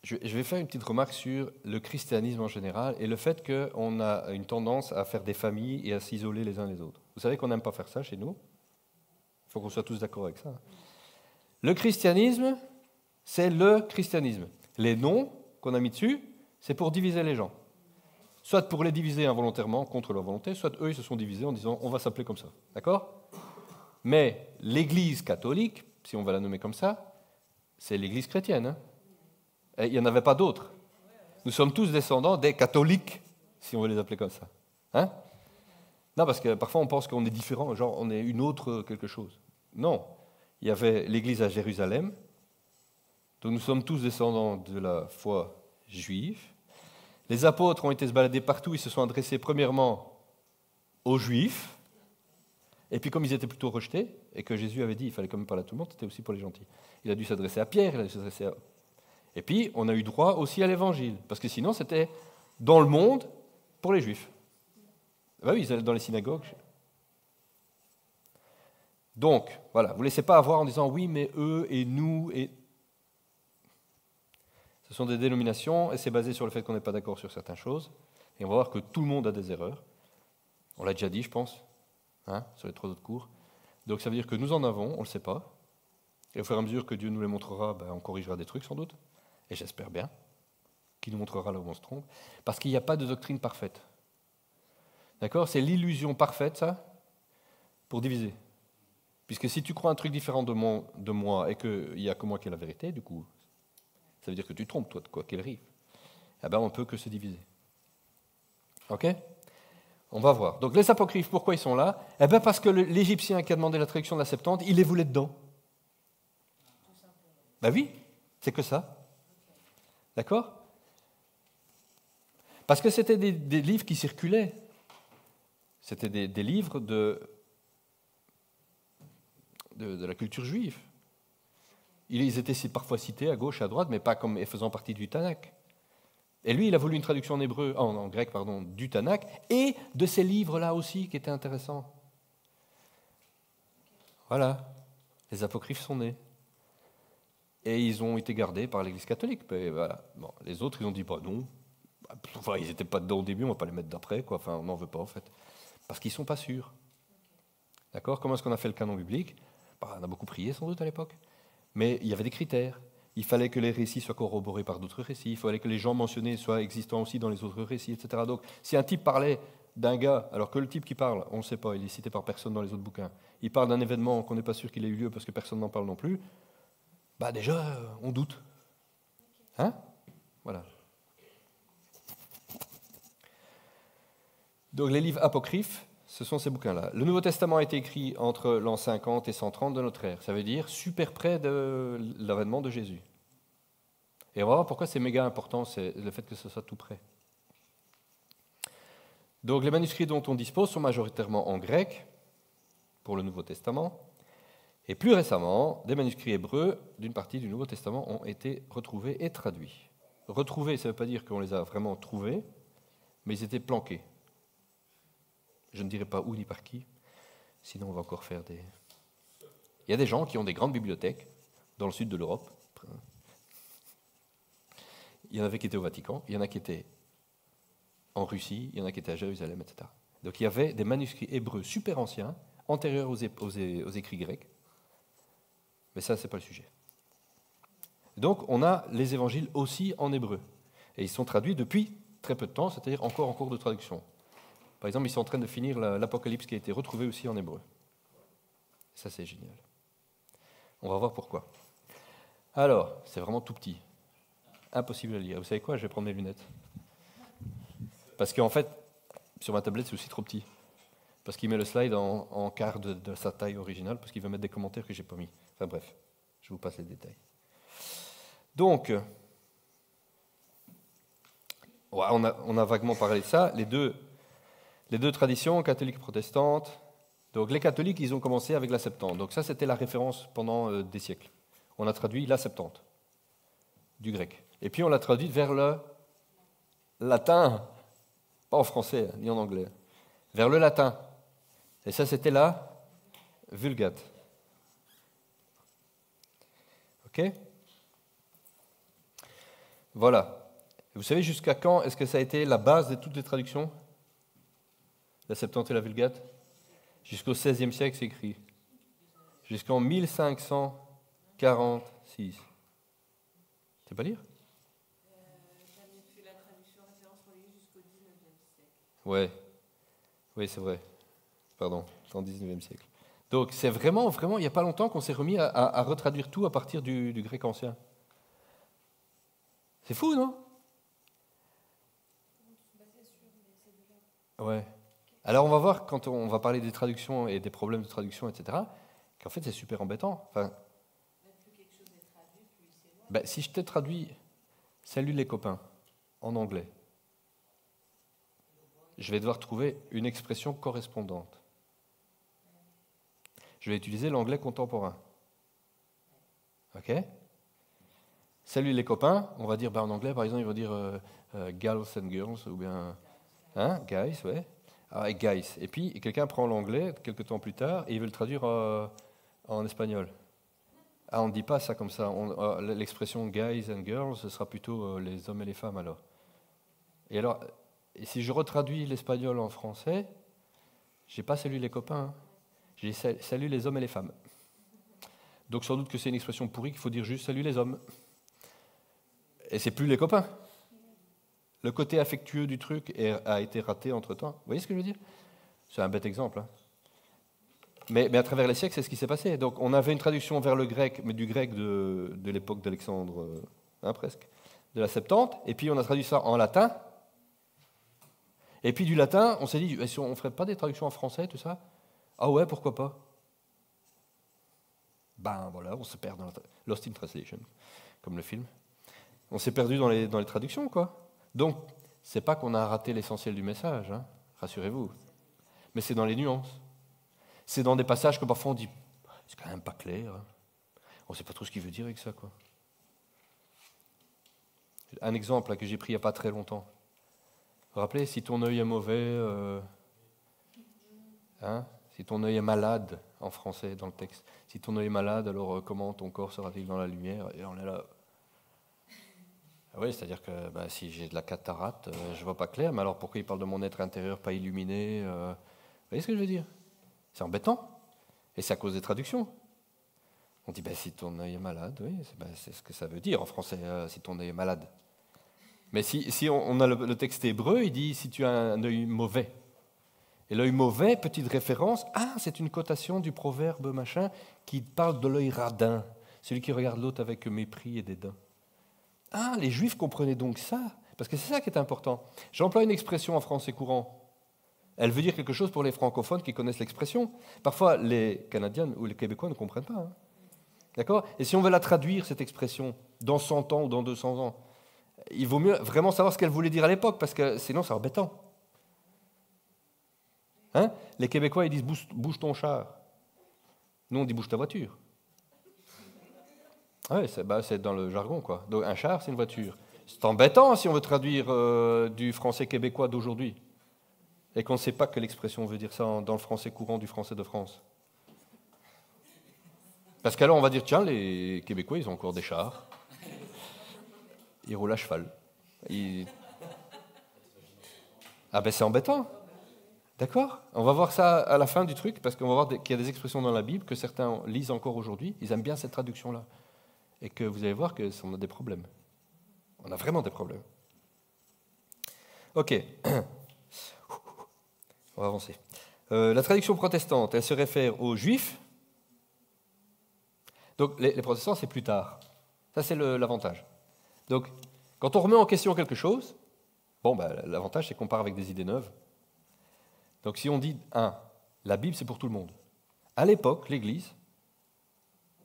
je vais faire une petite remarque sur le christianisme en général et le fait qu'on a une tendance à faire des familles et à s'isoler les uns les autres. Vous savez qu'on n'aime pas faire ça chez nous? Il faut qu'on soit tous d'accord avec ça. Le christianisme, c'est le christianisme. Les noms qu'on a mis dessus, c'est pour diviser les gens. Soit pour les diviser involontairement, contre leur volonté, soit eux, ils se sont divisés en disant on va s'appeler comme ça. D'accord? Mais l'Église catholique, si on va la nommer comme ça, c'est l'Église chrétienne. Hein? Et il n'y en avait pas d'autres. Nous sommes tous descendants des catholiques, si on veut les appeler comme ça. Hein? Non, parce que parfois on pense qu'on est différent, genre on est une autre quelque chose. Non. Il y avait l'Église à Jérusalem, donc nous sommes tous descendants de la foi juive. Les apôtres ont été se balader partout, ils se sont adressés premièrement aux Juifs, et puis comme ils étaient plutôt rejetés, et que Jésus avait dit il fallait quand même parler à tout le monde, c'était aussi pour les gentils. Il a dû s'adresser à Pierre, il a dû s'adresser à... Et puis on a eu droit aussi à l'Évangile, parce que sinon c'était dans le monde pour les Juifs. Ben oui, ils allaient dans les synagogues. Donc, voilà, vous ne laissez pas avoir en disant oui, mais eux et nous, et... Ce sont des dénominations, et c'est basé sur le fait qu'on n'est pas d'accord sur certaines choses, et on va voir que tout le monde a des erreurs. On l'a déjà dit, je pense, sur les 3 autres cours. Donc ça veut dire que nous en avons, on ne le sait pas, et au fur et à mesure que Dieu nous les montrera, on corrigera des trucs sans doute, et j'espère bien qu'il nous montrera là où on se trompe, parce qu'il n'y a pas de doctrine parfaite. D'accord ? C'est l'illusion parfaite, ça, pour diviser. Puisque si tu crois un truc différent de moi et qu'il n'y a que moi qui ai la vérité, du coup, ça veut dire que tu te trompes, toi, de quoi qu'il arrive. Eh bien, on ne peut que se diviser. Ok ? On va voir. Donc, les apocryphes, pourquoi ils sont là ? Eh bien, parce que l'Égyptien qui a demandé la traduction de la Septante, il les voulait dedans. Ben oui, c'est que ça. D'accord ? Parce que c'était des livres qui circulaient. C'était des livres de la culture juive. Ils étaient parfois cités à gauche, à droite, mais pas comme faisant partie du Tanakh. Et lui, il a voulu une traduction en grec, du Tanakh, et de ces livres-là aussi, qui étaient intéressants. Voilà, les apocryphes sont nés. Et ils ont été gardés par l'Église catholique. Mais voilà. Bon, les autres, ils ont dit, non. Enfin, ils n'étaient pas dedans au début, on ne va pas les mettre d'après, quoi. Enfin, on n'en veut pas, en fait. Parce qu'ils ne sont pas sûrs. D'accord ? Comment est-ce qu'on a fait le canon biblique ? On a beaucoup prié, sans doute, à l'époque. Mais il y avait des critères. Il fallait que les récits soient corroborés par d'autres récits. Il fallait que les gens mentionnés soient existants aussi dans les autres récits, etc. Donc, si un type parlait d'un gars, alors que le type qui parle, on ne sait pas, il est cité par personne dans les autres bouquins, il parle d'un événement qu'on n'est pas sûr qu'il ait eu lieu parce que personne n'en parle non plus, déjà, on doute. Voilà. Donc, les livres apocryphes, ce sont ces bouquins-là. Le Nouveau Testament a été écrit entre l'an 50 et 130 de notre ère. Ça veut dire super près de l'avènement de Jésus. Et on va voir pourquoi c'est méga important, c'est le fait que ce soit tout près. Donc les manuscrits dont on dispose sont majoritairement en grec, pour le Nouveau Testament. Et plus récemment, des manuscrits hébreux d'une partie du Nouveau Testament ont été retrouvés et traduits. Retrouvés, ça ne veut pas dire qu'on les a vraiment trouvés, mais ils étaient planqués. Je ne dirai pas où ni par qui, sinon on va encore faire des... Il y a des gens qui ont des grandes bibliothèques dans le sud de l'Europe. Il y en avait qui étaient au Vatican, il y en a qui étaient en Russie, il y en a qui étaient à Jérusalem, etc. Donc il y avait des manuscrits hébreux super anciens, antérieurs aux écrits grecs. Mais ça, ce n'est pas le sujet. Donc on a les évangiles aussi en hébreu. Et ils sont traduits depuis très peu de temps, c'est-à-dire encore en cours de traduction. Par exemple, ils sont en train de finir l'Apocalypse qui a été retrouvé aussi en hébreu. Ça, c'est génial. On va voir pourquoi. Alors, c'est vraiment tout petit. Impossible à lire. Vous savez quoi ? Je vais prendre mes lunettes. Parce qu'en fait, sur ma tablette, c'est aussi trop petit. Parce qu'il met le slide en quart de sa taille originale, parce qu'il veut mettre des commentaires que je n'ai pas mis. Enfin bref, je vous passe les détails. Donc, on a vaguement parlé de ça. Les deux traditions, catholiques et protestantes. Donc les catholiques, ils ont commencé avec la Septante. Donc ça, c'était la référence pendant des siècles. On a traduit la Septante, du grec. Et puis on l'a traduite vers le latin, pas en français, ni en anglais, vers le latin. Et ça, c'était la Vulgate. OK ? Voilà. Vous savez jusqu'à quand est-ce que ça a été la base de toutes les traductions ? La Septante et la Vulgate ? Jusqu'au XVIe siècle, c'est écrit. Jusqu'en 1546. C'est pas lire ? J'avais fait la traduction référence religieuse jusqu'au XIXe siècle. Ouais. Oui, c'est vrai. Pardon, c'est en XIXe siècle. Donc, c'est vraiment, il n'y a pas longtemps qu'on s'est remis à retraduire tout à partir du grec ancien. C'est fou, non ? Ouais. Alors, on va voir, quand on va parler des traductions et des problèmes de traduction, etc., qu'en fait, c'est super embêtant. Enfin, Plus quelque chose est traduit, plus c'est loin. si je te traduis « Salut les copains » en anglais, je vais devoir trouver une expression correspondante. Je vais utiliser l'anglais contemporain. OK? Salut les copains, on va dire en anglais, par exemple, il va dire girls and girls, ou bien guys, ouais. Et guys. Et puis, quelqu'un prend l'anglais, quelques temps plus tard, et il veut le traduire en espagnol. On ne dit pas ça comme ça. L'expression guys and girls, ce sera plutôt les hommes et les femmes, alors. Et si je retraduis l'espagnol en français, j'ai pas salut les copains, hein. J'ai salut les hommes et les femmes. Donc sans doute que c'est une expression pourrie qu'il faut dire juste salut les hommes. Et c'est plus les copains. Le côté affectueux du truc a été raté entre-temps. Vous voyez ce que je veux dire? C'est un bête exemple. Hein. Mais à travers les siècles, c'est ce qui s'est passé. Donc on avait une traduction vers le grec, mais du grec de l'époque d'Alexandre, presque, de la Septante. Et puis on a traduit ça en latin. Et puis du latin, on s'est dit, si on ne ferait pas des traductions en français, tout ça? Ah ouais, pourquoi pas? Ben voilà, on se perd dans Lost in Translation, comme le film. On s'est perdu dans les traductions, quoi. Donc, c'est pas qu'on a raté l'essentiel du message, hein, rassurez-vous. Mais c'est dans les nuances. C'est dans des passages que parfois on dit, c'est quand même pas clair. Hein. On ne sait pas trop ce qu'il veut dire avec ça, quoi. Un exemple là, que j'ai pris il n'y a pas très longtemps. Vous vous rappelez, si ton œil est mauvais, si ton œil est malade, en français, dans le texte, si ton œil est malade, alors comment ton corps sera-t-il dans la lumière? Et on est là. Ah oui, c'est-à-dire que si j'ai de la cataracte, je ne vois pas clair, mais alors pourquoi il parle de mon être intérieur pas illuminé? Vous voyez ce que je veux dire? C'est embêtant. Et c'est à cause des traductions. On dit, si ton œil est malade, oui, c'est ce que ça veut dire en français, si ton œil est malade. Mais si on a le texte hébreu, il dit, si tu as un œil mauvais. Et l'œil mauvais, petite référence, c'est une cotation du proverbe machin qui parle de l'œil radin, celui qui regarde l'autre avec mépris et dédain. Les Juifs comprenaient donc ça, parce que c'est ça qui est important. J'emploie une expression en français courant. Elle veut dire quelque chose pour les francophones qui connaissent l'expression. Parfois, les Canadiens ou les Québécois ne comprennent pas. Hein. D'accord? Et si on veut la traduire, cette expression, dans 100 ans ou dans 200 ans, il vaut mieux vraiment savoir ce qu'elle voulait dire à l'époque, parce que sinon, c'est embêtant. Hein? Les Québécois, ils disent « bouge ton char ». Nous, on dit « bouge ta voiture ». Oui, c'est dans le jargon, quoi. Donc, un char, c'est une voiture. C'est embêtant si on veut traduire du français québécois d'aujourd'hui et qu'on ne sait pas que l'expression veut dire ça dans le français courant du français de France. Parce qu'alors, on va dire, tiens, les Québécois, ils ont encore des chars. Ils roulent à cheval. C'est embêtant. D'accord? On va voir ça à la fin du truc, parce qu'on va voir qu'il y a des expressions dans la Bible que certains lisent encore aujourd'hui. Ils aiment bien cette traduction-là. Et que vous allez voir qu'on a des problèmes. On a vraiment des problèmes. Ok. On va avancer. La traduction protestante, elle se réfère aux Juifs. Donc les protestants, c'est plus tard. Ça, c'est l'avantage. Donc, quand on remet en question quelque chose, l'avantage, c'est qu'on part avec des idées neuves. Donc, si on dit, la Bible, c'est pour tout le monde. À l'époque, l'Église,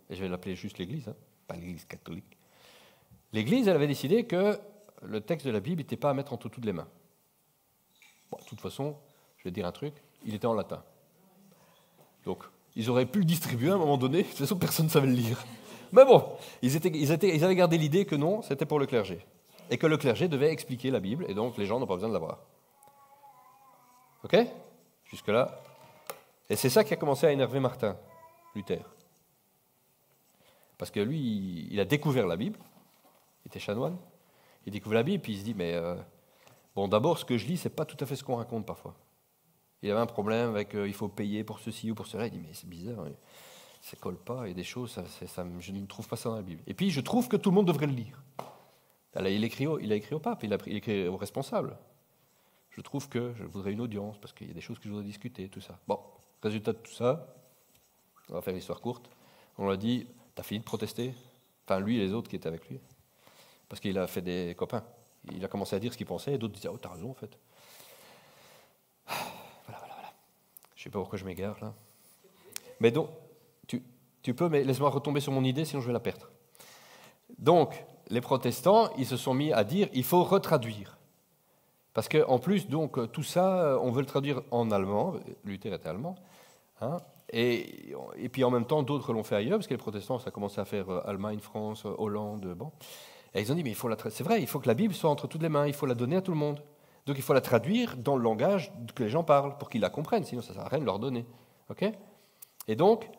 et je vais l'appeler juste l'Église, pas l'Église catholique, l'Église, elle avait décidé que le texte de la Bible n'était pas à mettre entre toutes les mains. De toute façon, je vais dire un truc, il était en latin. Donc, ils auraient pu le distribuer à un moment donné, de toute façon, personne ne savait le lire. Mais bon, ils avaient gardé l'idée que non, c'était pour le clergé. Et que le clergé devait expliquer la Bible, et donc les gens n'ont pas besoin de l'avoir. Ok? Jusque-là. Et c'est ça qui a commencé à énerver Martin Luther. Parce que lui, il a découvert la Bible, il était chanoine, il découvre la Bible, puis il se dit, d'abord, ce que je lis, c'est pas tout à fait ce qu'on raconte parfois. Il avait un problème avec, il faut payer pour ceci ou pour cela, il dit, mais c'est bizarre, ça ne colle pas, il y a des choses, je ne trouve pas ça dans la Bible. Et puis, je trouve que tout le monde devrait le lire. Alors, il a écrit au pape, il a écrit au responsable. Je trouve que je voudrais une audience, parce qu'il y a des choses que je voudrais discuter, tout ça. Bon, résultat de tout ça, on va faire l'histoire courte, on lui a dit, t'as fini de protester? Enfin, lui et les autres qui étaient avec lui. Parce qu'il a fait des copains. Il a commencé à dire ce qu'il pensait, et d'autres disaient, t'as raison, en fait. Voilà. Je ne sais pas pourquoi je m'égare, là. Mais donc, tu peux, mais laisse-moi retomber sur mon idée, sinon je vais la perdre. Donc, les protestants, ils se sont mis à dire, il faut retraduire. Parce qu'en plus, donc, tout ça, on veut le traduire en allemand. Luther était allemand. Hein, et puis en même temps, d'autres l'ont fait ailleurs, parce que les protestants, ça a commencé à faire Allemagne, France, Hollande. Bon. Et ils ont dit, mais c'est vrai, il faut que la Bible soit entre toutes les mains, il faut la donner à tout le monde. Donc il faut la traduire dans le langage que les gens parlent, pour qu'ils la comprennent, sinon ça ne sert à rien de leur donner. Okay, et donc,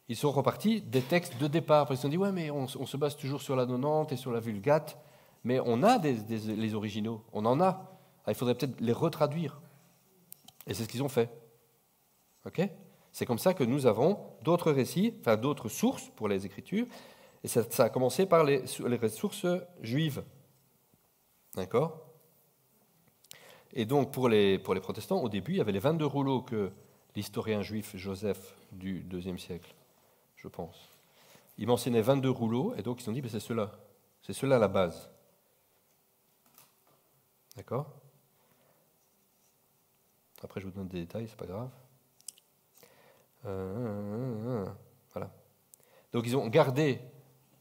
ils sont repartis des textes de départ, parce qu'ils ont dit, ouais, mais on se base toujours sur la 90 et sur la Vulgate, mais on a les originaux, on en a. Alors, il faudrait peut-être les retraduire. Et c'est ce qu'ils ont fait. Okay, c'est comme ça que nous avons d'autres récits, enfin d'autres sources pour les Écritures, et ça a commencé par les sources juives. D'accord ? Et donc, pour les protestants, au début, il y avait les 22 rouleaux que l'historien juif Joseph du IIe siècle, je pense, il mentionnait 22 rouleaux, et donc ils ont dit, ben, c'est ceux-là la base. D'accord ? Après, je vous donne des détails, c'est pas grave. Voilà. Donc, ils ont gardé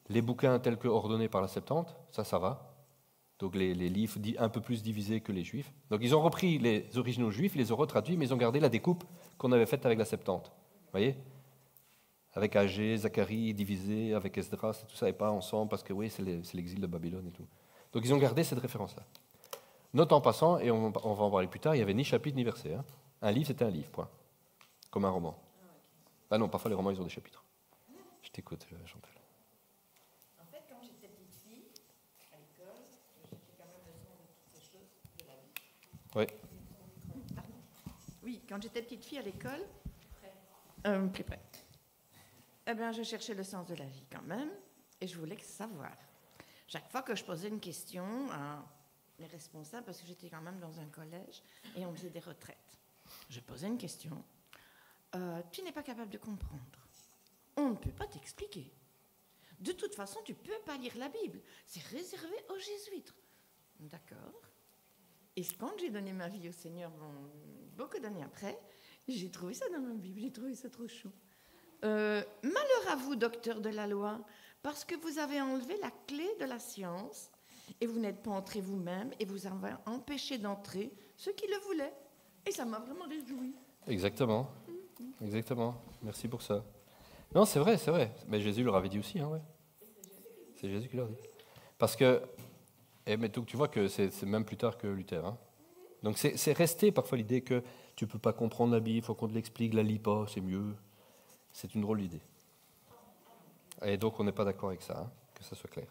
les bouquins tels que ordonnés par la Septante, ça va. Donc les livres un peu plus divisés que les Juifs. Donc ils ont repris les originaux juifs, ils les ont retraduits, mais ils ont gardé la découpe qu'on avait faite avec la Septante. Vous voyez ? Avec Agé, Zacharie, divisé, avec Esdras, tout ça n'est pas ensemble, parce que oui, c'est l'exil de Babylone et tout. Donc ils ont gardé cette référence-là. Note en passant, et on va en parler plus tard, il n'y avait ni chapitre ni verset. Hein. Un livre, c'était un livre, point. Comme un roman. Ah non, parfois les romans, ils ont des chapitres. Je t'écoute, Chantal. En fait, quand j'étais petite fille, à l'école, j'ai quand même le sens de toutes ces choses de la vie. Oui. Pardon. Oui, quand j'étais petite fille à l'école, plus près. Eh bien, je cherchais le sens de la vie quand même, et je voulais savoir. Chaque fois que je posais une question à les responsables, parce que j'étais quand même dans un collège, et on faisait des retraites, je posais une question. Tu n'es pas capable de comprendre. On ne peut pas t'expliquer. De toute façon, tu ne peux pas lire la Bible. C'est réservé aux jésuites. D'accord. Et quand j'ai donné ma vie au Seigneur, beaucoup d'années après, j'ai trouvé ça dans ma Bible. J'ai trouvé ça trop chou. Malheur à vous, docteur de la loi, parce que vous avez enlevé la clé de la science et vous n'êtes pas entré vous-même et vous avez empêché d'entrer ceux qui le voulaient. Et ça m'a vraiment réjoui. Exactement. Exactement. Merci pour ça. Non, c'est vrai, c'est vrai. Mais Jésus leur avait dit aussi, hein, ouais. C'est Jésus qui leur dit. Parce que, mais donc tu vois que c'est même plus tard que Luther. Hein. Donc c'est resté parfois l'idée que tu ne peux pas comprendre la Bible, il faut qu'on te l'explique, la lis pas, c'est mieux. C'est une drôle d'idée. Et donc on n'est pas d'accord avec ça, hein, que ça soit clair.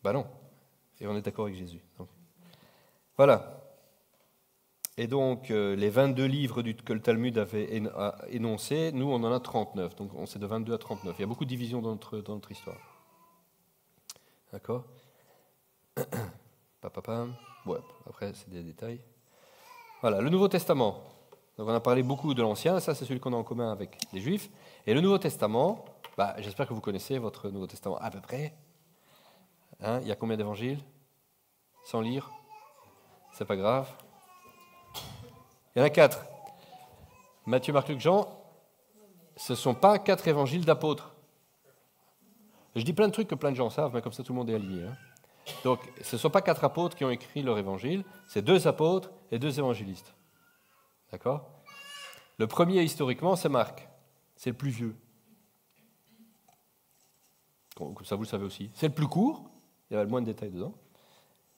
Ben non. Et on est d'accord avec Jésus. Donc. Voilà. Et donc, les 22 livres que le Talmud avait énoncés, nous, on en a 39. Donc, on sait de 22 à 39. Il y a beaucoup de divisions dans notre histoire. D'accord ? Ouais, après, c'est des détails. Voilà, le Nouveau Testament. Donc, on a parlé beaucoup de l'Ancien. Ça, c'est celui qu'on a en commun avec les Juifs. Et le Nouveau Testament, j'espère que vous connaissez votre Nouveau Testament à peu près. Hein, il y a combien d'évangiles ? Sans lire ? C'est pas grave. Il y en a 4. Matthieu, Marc, Luc, Jean. Ce ne sont pas 4 évangiles d'apôtres. Je dis plein de trucs que plein de gens savent, mais comme ça tout le monde est aligné. Hein. Donc, ce ne sont pas 4 apôtres qui ont écrit leur évangile, c'est 2 apôtres et 2 évangélistes. D'accord ? Le premier, historiquement, c'est Marc. C'est le plus vieux. Comme ça, vous le savez aussi. C'est le plus court, il y a le moins de détails dedans,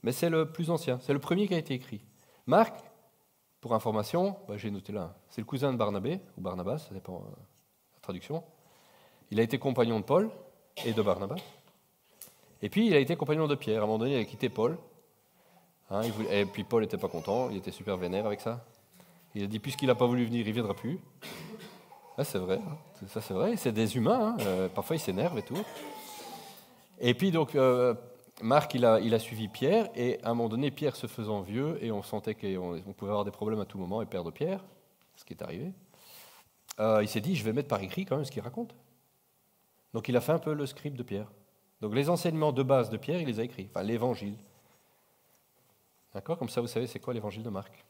mais c'est le plus ancien. C'est le premier qui a été écrit. Marc, pour information, j'ai noté là, c'est le cousin de Barnabé, ou Barnabas, ça dépend de la traduction. Il a été compagnon de Paul et de Barnabas. Et puis, il a été compagnon de Pierre. À un moment donné, il a quitté Paul. Hein, et puis, Paul n'était pas content, il était super vénère avec ça. Il a dit, puisqu'il n'a pas voulu venir, il ne viendra plus. Ah, c'est vrai, hein. Ça c'est vrai, c'est des humains, hein. Parfois ils s'énervent et tout. Et puis, donc, Marc, il a suivi Pierre, et à un moment donné, Pierre se faisant vieux, et on sentait qu'on pouvait avoir des problèmes à tout moment et perdre Pierre, ce qui est arrivé. Il s'est dit, je vais mettre par écrit quand même ce qu'il raconte. Donc il a fait un peu le script de Pierre. Donc les enseignements de base de Pierre, il les a écrits, enfin l'évangile. D'accord ? Comme ça, vous savez, c'est quoi l'évangile de Marc.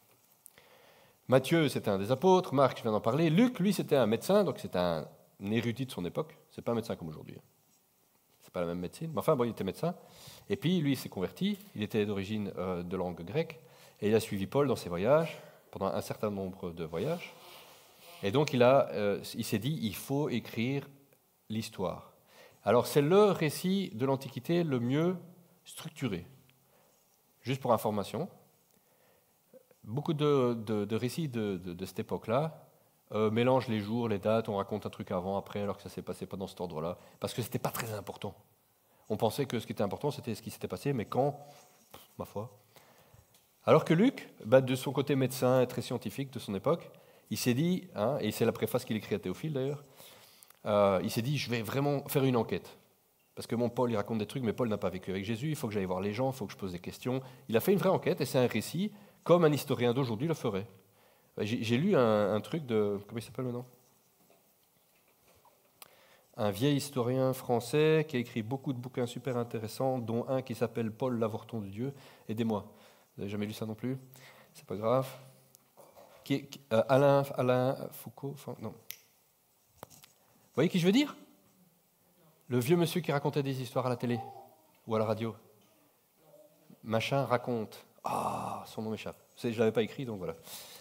Matthieu, c'était un des apôtres, Marc, je viens d'en parler. Luc, lui, c'était un médecin, donc c'était un érudit de son époque. C'est pas un médecin comme aujourd'hui. pas la même médecine. Mais enfin, bon, il était médecin. Et puis, lui, il s'est converti. Il était d'origine de langue grecque. Et il a suivi Paul dans ses voyages, pendant un certain nombre de voyages. Et donc, il s'est dit, il faut écrire l'histoire. Alors, c'est le récit de l'Antiquité le mieux structuré. Juste pour information, beaucoup de récits de cette époque-là mélangent les jours, les dates, on raconte un truc avant, après, alors que ça ne s'est passé pas dans cet ordre-là, parce que ce n'était pas très important. On pensait que ce qui était important, c'était ce qui s'était passé, mais quand, ma foi. Alors que Luc, de son côté médecin et très scientifique de son époque, il s'est dit, et c'est la préface qu'il écrit à Théophile d'ailleurs, il s'est dit, je vais vraiment faire une enquête. Parce que Paul, il raconte des trucs, mais Paul n'a pas vécu avec Jésus, il faut que j'aille voir les gens, il faut que je pose des questions. Il a fait une vraie enquête, et c'est un récit, comme un historien d'aujourd'hui le ferait. J'ai lu un truc de... Comment il s'appelle maintenant ? Un vieil historien français qui a écrit beaucoup de bouquins super intéressants, dont un qui s'appelle Paul l'avorton de Dieu. Aidez-moi. Vous n'avez jamais lu ça non plus ? C'est pas grave. Alain Foucault, enfin, non. Vous voyez qui je veux dire ? Le vieux monsieur qui racontait des histoires à la télé ou à la radio. Machin raconte. Ah, son nom m'échappe. Je ne l'avais pas écrit, donc voilà.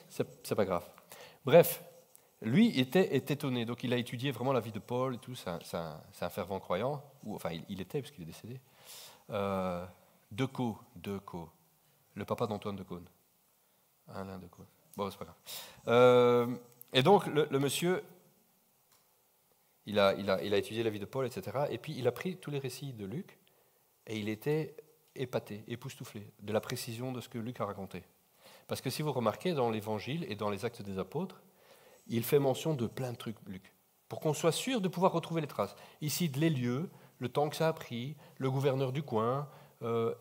C'est pas grave. Bref, lui était étonné. Donc il a étudié vraiment la vie de Paul et tout. C'est un fervent croyant. Ou, enfin, il était, parce qu'il est décédé. Decaux. Le papa d'Antoine de Caunes. Alain de Caunes. Bon, c'est pas grave. Et donc, le monsieur... Il a étudié la vie de Paul, etc. Et puis il a pris tous les récits de Luc et il était épaté, époustouflé de la précision de ce que Luc a raconté. Parce que si vous remarquez, dans l'Évangile et dans les Actes des Apôtres, il fait mention de plein de trucs, Luc, pour qu'on soit sûr de pouvoir retrouver les traces. Il cite les lieux, le temps que ça a pris, le gouverneur du coin,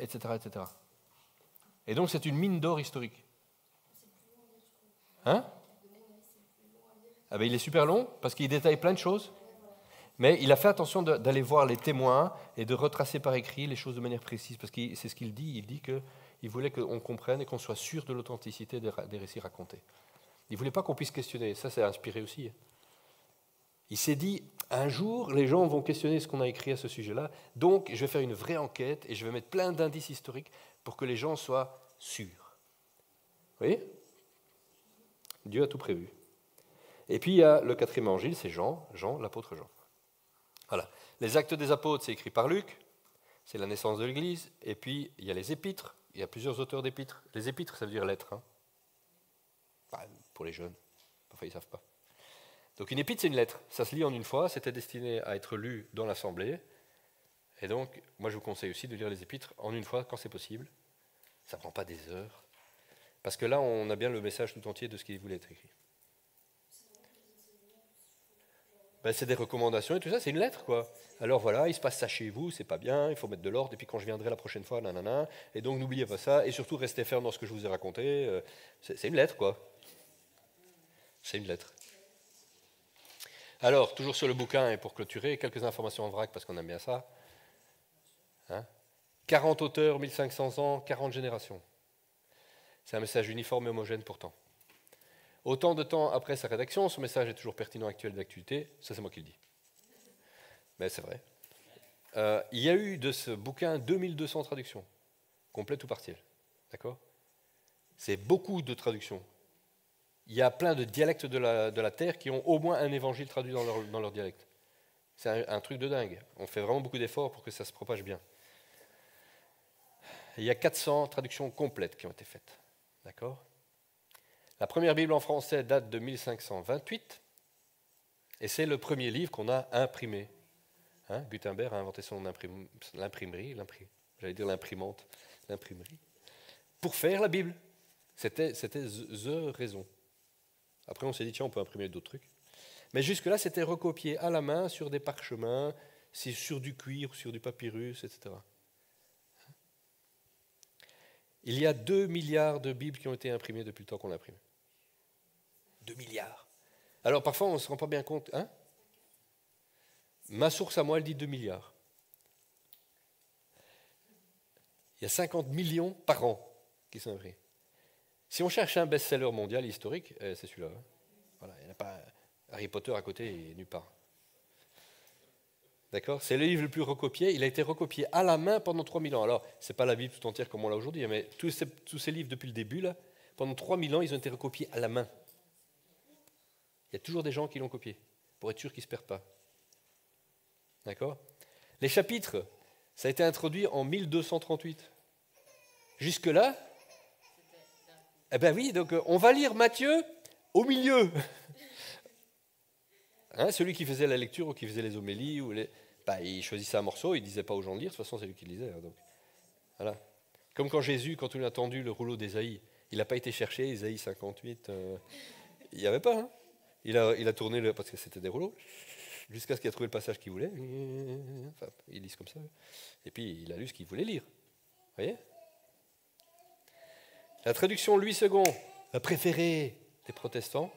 etc., etc. Et donc c'est une mine d'or historique. Hein ? Ah ben, il est super long parce qu'il détaille plein de choses. Mais il a fait attention d'aller voir les témoins et de retracer par écrit les choses de manière précise, parce que c'est ce qu'il dit. Il dit qu'il voulait qu'on comprenne et qu'on soit sûr de l'authenticité des récits racontés. Il ne voulait pas qu'on puisse questionner. Ça, c'est inspiré aussi. Il s'est dit, un jour, les gens vont questionner ce qu'on a écrit à ce sujet-là, donc je vais faire une vraie enquête et je vais mettre plein d'indices historiques pour que les gens soient sûrs. Vous voyez ? Dieu a tout prévu. Et puis, il y a le 4e évangile, c'est Jean, l'apôtre Jean. Voilà. Les Actes des Apôtres, c'est écrit par Luc, c'est la naissance de l'Église, et puis il y a les épîtres, il y a plusieurs auteurs d'épîtres. Les épîtres, ça veut dire lettres, pour les jeunes, parfois ils ne savent pas. Donc une épître, c'est une lettre, ça se lit en une fois, c'était destiné à être lu dans l'assemblée, et donc moi je vous conseille aussi de lire les épîtres en une fois quand c'est possible, ça ne prend pas des heures, parce que là on a bien le message tout entier de ce qui voulait être écrit. Ben, c'est des recommandations et tout ça, c'est une lettre, quoi. Alors voilà, il se passe ça chez vous, c'est pas bien, il faut mettre de l'ordre, et puis quand je viendrai la prochaine fois, nanana, et donc n'oubliez pas ça, et surtout restez ferme dans ce que je vous ai raconté. C'est une lettre, quoi. C'est une lettre. Alors, toujours sur le bouquin, et pour clôturer, quelques informations en vrac, parce qu'on aime bien ça. 40 auteurs, 1500 ans, 40 générations. C'est un message uniforme et homogène pourtant. Autant de temps après sa rédaction, ce message est toujours pertinent, actuel, d'actualité. Ça, c'est moi qui le dis. Mais c'est vrai. Il y a eu de ce bouquin 2200 traductions, complètes ou partielles. D'accord ? C'est beaucoup de traductions. Il y a plein de dialectes de la Terre qui ont au moins un évangile traduit dans leur dialecte. C'est un truc de dingue. On fait vraiment beaucoup d'efforts pour que ça se propage bien. Il y a 400 traductions complètes qui ont été faites. D'accord ? La première Bible en français date de 1528 et c'est le premier livre qu'on a imprimé. Gutenberg a inventé l'imprimerie, j'allais dire l'imprimante, l'imprimerie, pour faire la Bible. C'était the raison. Après on s'est dit tiens on peut imprimer d'autres trucs. Mais jusque-là c'était recopié à la main sur des parchemins, sur du cuir, sur du papyrus, etc. Il y a 2 milliards de Bibles qui ont été imprimées depuis le temps qu'on l'imprime. 2 milliards. Alors parfois on ne se rend pas bien compte. Ma source à moi, elle dit 2 milliards. Il y a 50 millions par an qui sont imprimés. Si on cherche un best-seller mondial historique, c'est celui-là. Voilà, il n'y a pas Harry Potter à côté et nulle part. D'accord? C'est le livre le plus recopié. Il a été recopié à la main pendant 3000 ans. Alors, ce n'est pas la Bible tout entière comme on l'a aujourd'hui, mais tous ces livres depuis le début, là, pendant 3000 ans, ils ont été recopiés à la main. Il y a toujours des gens qui l'ont copié, pour être sûr qu'ils ne se perdent pas. D'accord? Les chapitres, ça a été introduit en 1238. Jusque-là, eh bien oui, donc on va lire Matthieu au milieu. Hein, celui qui faisait la lecture ou qui faisait les homélies, il choisissait un morceau, il ne disait pas aux gens de lire, de toute façon c'est lui qui lisait. Hein, donc. Voilà. Comme quand Jésus, quand on a entendu le rouleau d'Ésaïe, il n'a pas été cherché, Ésaïe 58, il n'y avait pas. Hein. Il a tourné, parce que c'était des rouleaux, jusqu'à ce qu'il a trouvé le passage qu'il voulait. Enfin, il lit comme ça. Et puis il a lu ce qu'il voulait lire. Vous voyez? La traduction Louis II, la préférée des protestants,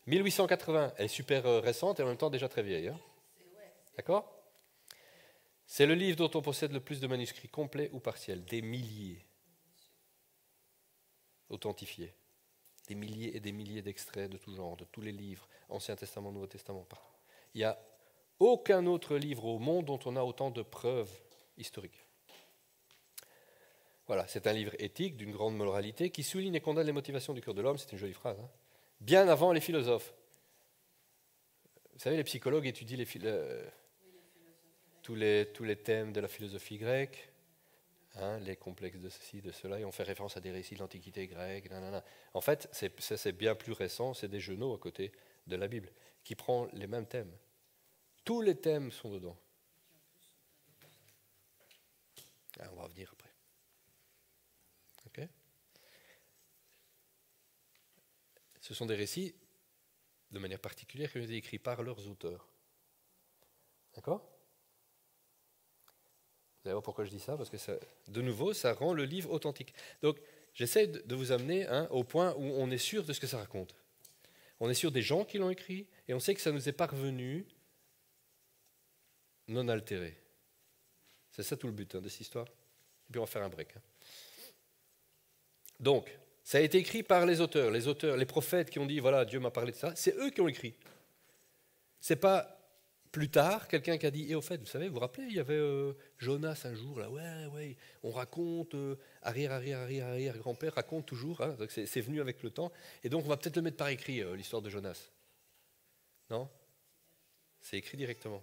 1880, elle est super récente et en même temps déjà très vieille. Hein. D'accord? C'est le livre dont on possède le plus de manuscrits complets ou partiels, des milliers authentifiés, des milliers et des milliers d'extraits de tout genre, de tous les livres, Ancien Testament, Nouveau Testament. Il n'y a aucun autre livre au monde dont on a autant de preuves historiques. Voilà, c'est un livre éthique d'une grande moralité qui souligne et condamne les motivations du cœur de l'homme, c'est une jolie phrase, hein. Bien avant les philosophes. Vous savez, les psychologues étudient tous les thèmes de la philosophie grecque, hein, les complexes de ceci, de cela, et on fait référence à des récits de l'Antiquité grecque. Nanana. En fait, c'est bien plus récent, c'est des genoux à côté de la Bible, qui prend les mêmes thèmes. Tous les thèmes sont dedans. Ah, on va revenir après. Okay. Ce sont des récits, de manière particulière, qui ont été écrits par leurs auteurs. D'accord? Vous allez voir pourquoi je dis ça, parce que ça, de nouveau, ça rend le livre authentique. Donc, j'essaie de vous amener au point où on est sûr de ce que ça raconte. On est sûr des gens qui l'ont écrit, et on sait que ça nous est parvenu non altéré. C'est ça tout le but de cette histoire. Et puis on va faire un break. Donc, ça a été écrit par les auteurs, les prophètes qui ont dit, voilà, Dieu m'a parlé de ça, c'est eux qui ont écrit. C'est pas plus tard quelqu'un qui a dit, et au fait, vous savez, vous vous rappelez, il y avait Jonas un jour, là, ouais, on raconte, arrière-grand-père raconte toujours, hein, donc c'est venu avec le temps, et donc on va peut-être le mettre par écrit, l'histoire de Jonas. Non? C'est écrit directement.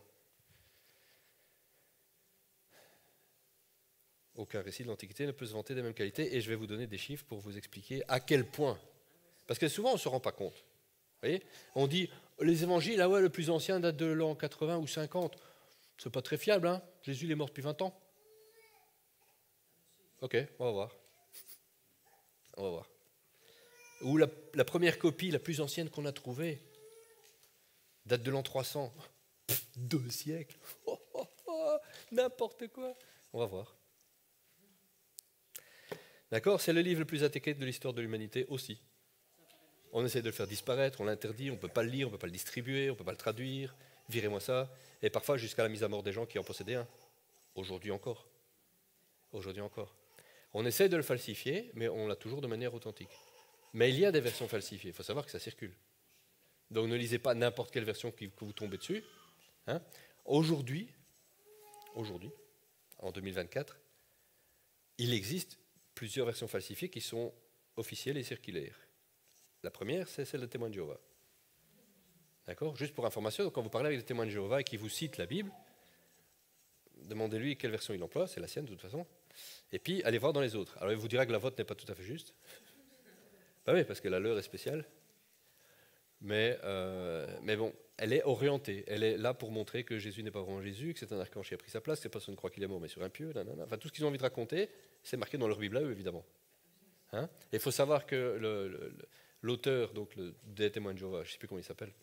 Aucun récit de l'Antiquité ne peut se vanter des mêmes qualités, et je vais vous donner des chiffres pour vous expliquer à quel point. Parce que souvent, on ne se rend pas compte. Vous voyez, on dit, les évangiles, le plus ancien date de l'an 80 ou 50. C'est pas très fiable, hein? Jésus il est mort depuis 20 ans. Ok, on va voir. On va voir. Ou la première copie, la plus ancienne qu'on a trouvée, date de l'an 300. 2 siècles. N'importe quoi. On va voir. D'accord? C'est le livre le plus attaqué de l'histoire de l'humanité aussi. On essaie de le faire disparaître, on l'interdit, on ne peut pas le lire, on ne peut pas le distribuer, on ne peut pas le traduire, virez-moi ça. Et parfois jusqu'à la mise à mort des gens qui en possédaient un. Aujourd'hui encore. Aujourd'hui encore. On essaie de le falsifier, mais on l'a toujours de manière authentique. Mais il y a des versions falsifiées, il faut savoir que ça circule. Donc ne lisez pas n'importe quelle version que vous tombez dessus. Hein. Aujourd'hui, en 2024, il existe plusieurs versions falsifiées qui sont officielles et circulaires. La première, c'est celle de témoins de Jéhovah. D'accord? Juste pour information, donc quand vous parlez avec des témoins de Jéhovah et qui vous citent la Bible, demandez-lui quelle version il emploie, c'est la sienne de toute façon, et puis allez voir dans les autres. Alors il vous dira que la vôtre n'est pas tout à fait juste. Ben oui, parce que la leur est spéciale. Mais bon, elle est orientée. Elle est là pour montrer que Jésus n'est pas vraiment Jésus, que c'est un archange qui a pris sa place, que personne ne croit qu'il est mort, mais sur un pieu. Nanana. Enfin, tout ce qu'ils ont envie de raconter, c'est marqué dans leur Bible à eux, évidemment. Hein? Et il faut savoir que l'auteur des témoins de Jéhovah, je ne sais plus comment il s'appelle.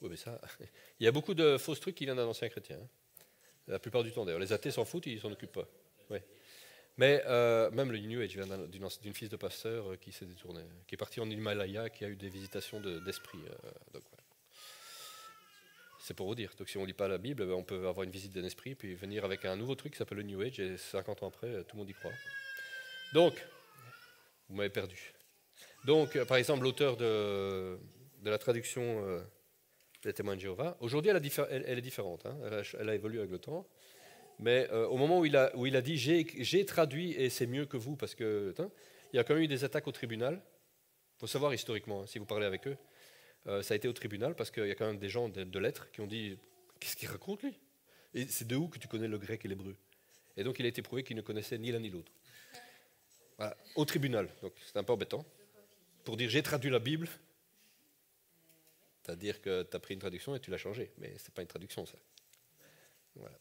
Oui, mais ça, il y a beaucoup de fausses trucs qui viennent d'un ancien chrétien. Hein. La plupart du temps, d'ailleurs. Les athées s'en foutent, ils ne s'en occupent pas. Ouais. Mais même le New Age vient d'une fils de pasteur qui s'est détournée, qui est partie en Himalaya, qui a eu des visitations d'esprit. Donc, ouais. C'est pour vous dire. Donc si on ne lit pas la Bible, on peut avoir une visite d'un esprit, puis venir avec un nouveau truc qui s'appelle le New Age, et 50 ans après, tout le monde y croit. Donc, vous m'avez perdu. Donc, par exemple, l'auteur de la traduction les témoins de Jéhovah. Aujourd'hui, elle est différente. Hein. Elle a évolué avec le temps. Mais au moment où il a dit j'ai traduit et c'est mieux que vous, parce que il y a quand même eu des attaques au tribunal. Il faut savoir historiquement, hein, si vous parlez avec eux, ça a été au tribunal parce qu'il y a quand même des gens de lettres qui ont dit qu'est-ce qu'il raconte lui? Et c'est de où que tu connais le grec et l'hébreu? Et donc il a été prouvé qu'il ne connaissait ni l'un ni l'autre. Voilà, au tribunal, donc c'est un peu embêtant. Pour dire j'ai traduit la Bible, c'est-à-dire que tu as pris une traduction et tu l'as changée, mais ce n'est pas une traduction ça. Voilà.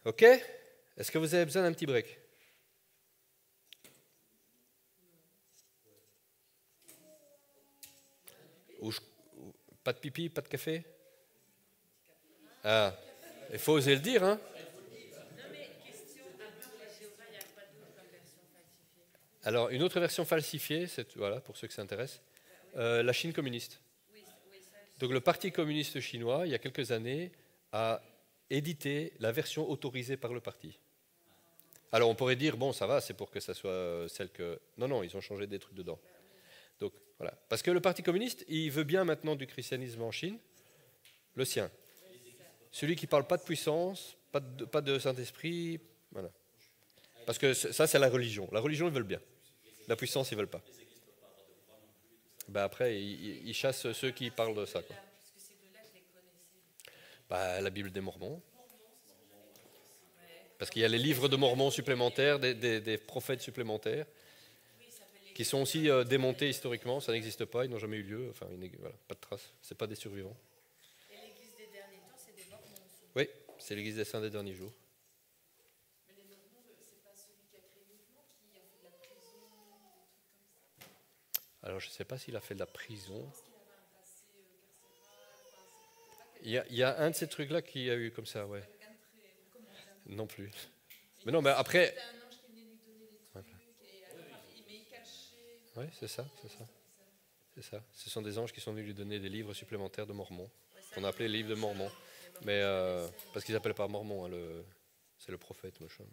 Ok? Est-ce que vous avez besoin d'un petit break? Pas de pipi, pas de café? Ah, il faut oser le dire, hein? Alors, une autre version falsifiée, c'est, voilà, pour ceux que ça intéresse, la Chine communiste. Donc, le Parti communiste chinois, il y a quelques années, a édité la version autorisée par le parti. Alors, on pourrait dire, bon, ça va, c'est pour que ça soit celle que... Non, non, ils ont changé des trucs dedans. Donc, voilà. Parce que le Parti communiste, il veut bien maintenant du christianisme en Chine, le sien. Celui qui ne parle pas de puissance, pas de Saint-Esprit, voilà. Parce que ça, c'est la religion. La religion, ils veulent bien. La puissance, ils ne veulent pas. Ben après, ils chassent ceux qui parlent de ça, quoi. Ben, la Bible des Mormons. Parce qu'il y a les livres de Mormons supplémentaires, des prophètes supplémentaires, qui sont aussi démontés historiquement. Ça n'existe pas, ils n'ont jamais eu lieu. Enfin, voilà, pas de traces. Ce n'est pas des survivants. Et l'église des derniers temps, c'est des Mormons aussi. Oui, c'est l'église des saints des derniers jours. Mais les Mormons, c'est pas celui qui a créé le mouvement, qui a fait de la prison, des trucs comme ça. Alors, je ne sais pas s'il a fait de la prison. Parce qu'il avait un passé carcéral. Il y a un de ces trucs-là qui a eu comme ça, ouais. Quelqu'un de très recommandable. Non plus. Mais non, mais après... C'était un ange qui venait lui donner des trucs, et mais il cachait. Oui, c'est ça, c'est ça. C'est ça. Ce sont des anges qui sont venus lui donner des livres supplémentaires de Mormons, qu'on a appelé les livres de Mormons. Mais parce qu'ils n'appellent pas Mormons, hein, c'est le prophète, machin.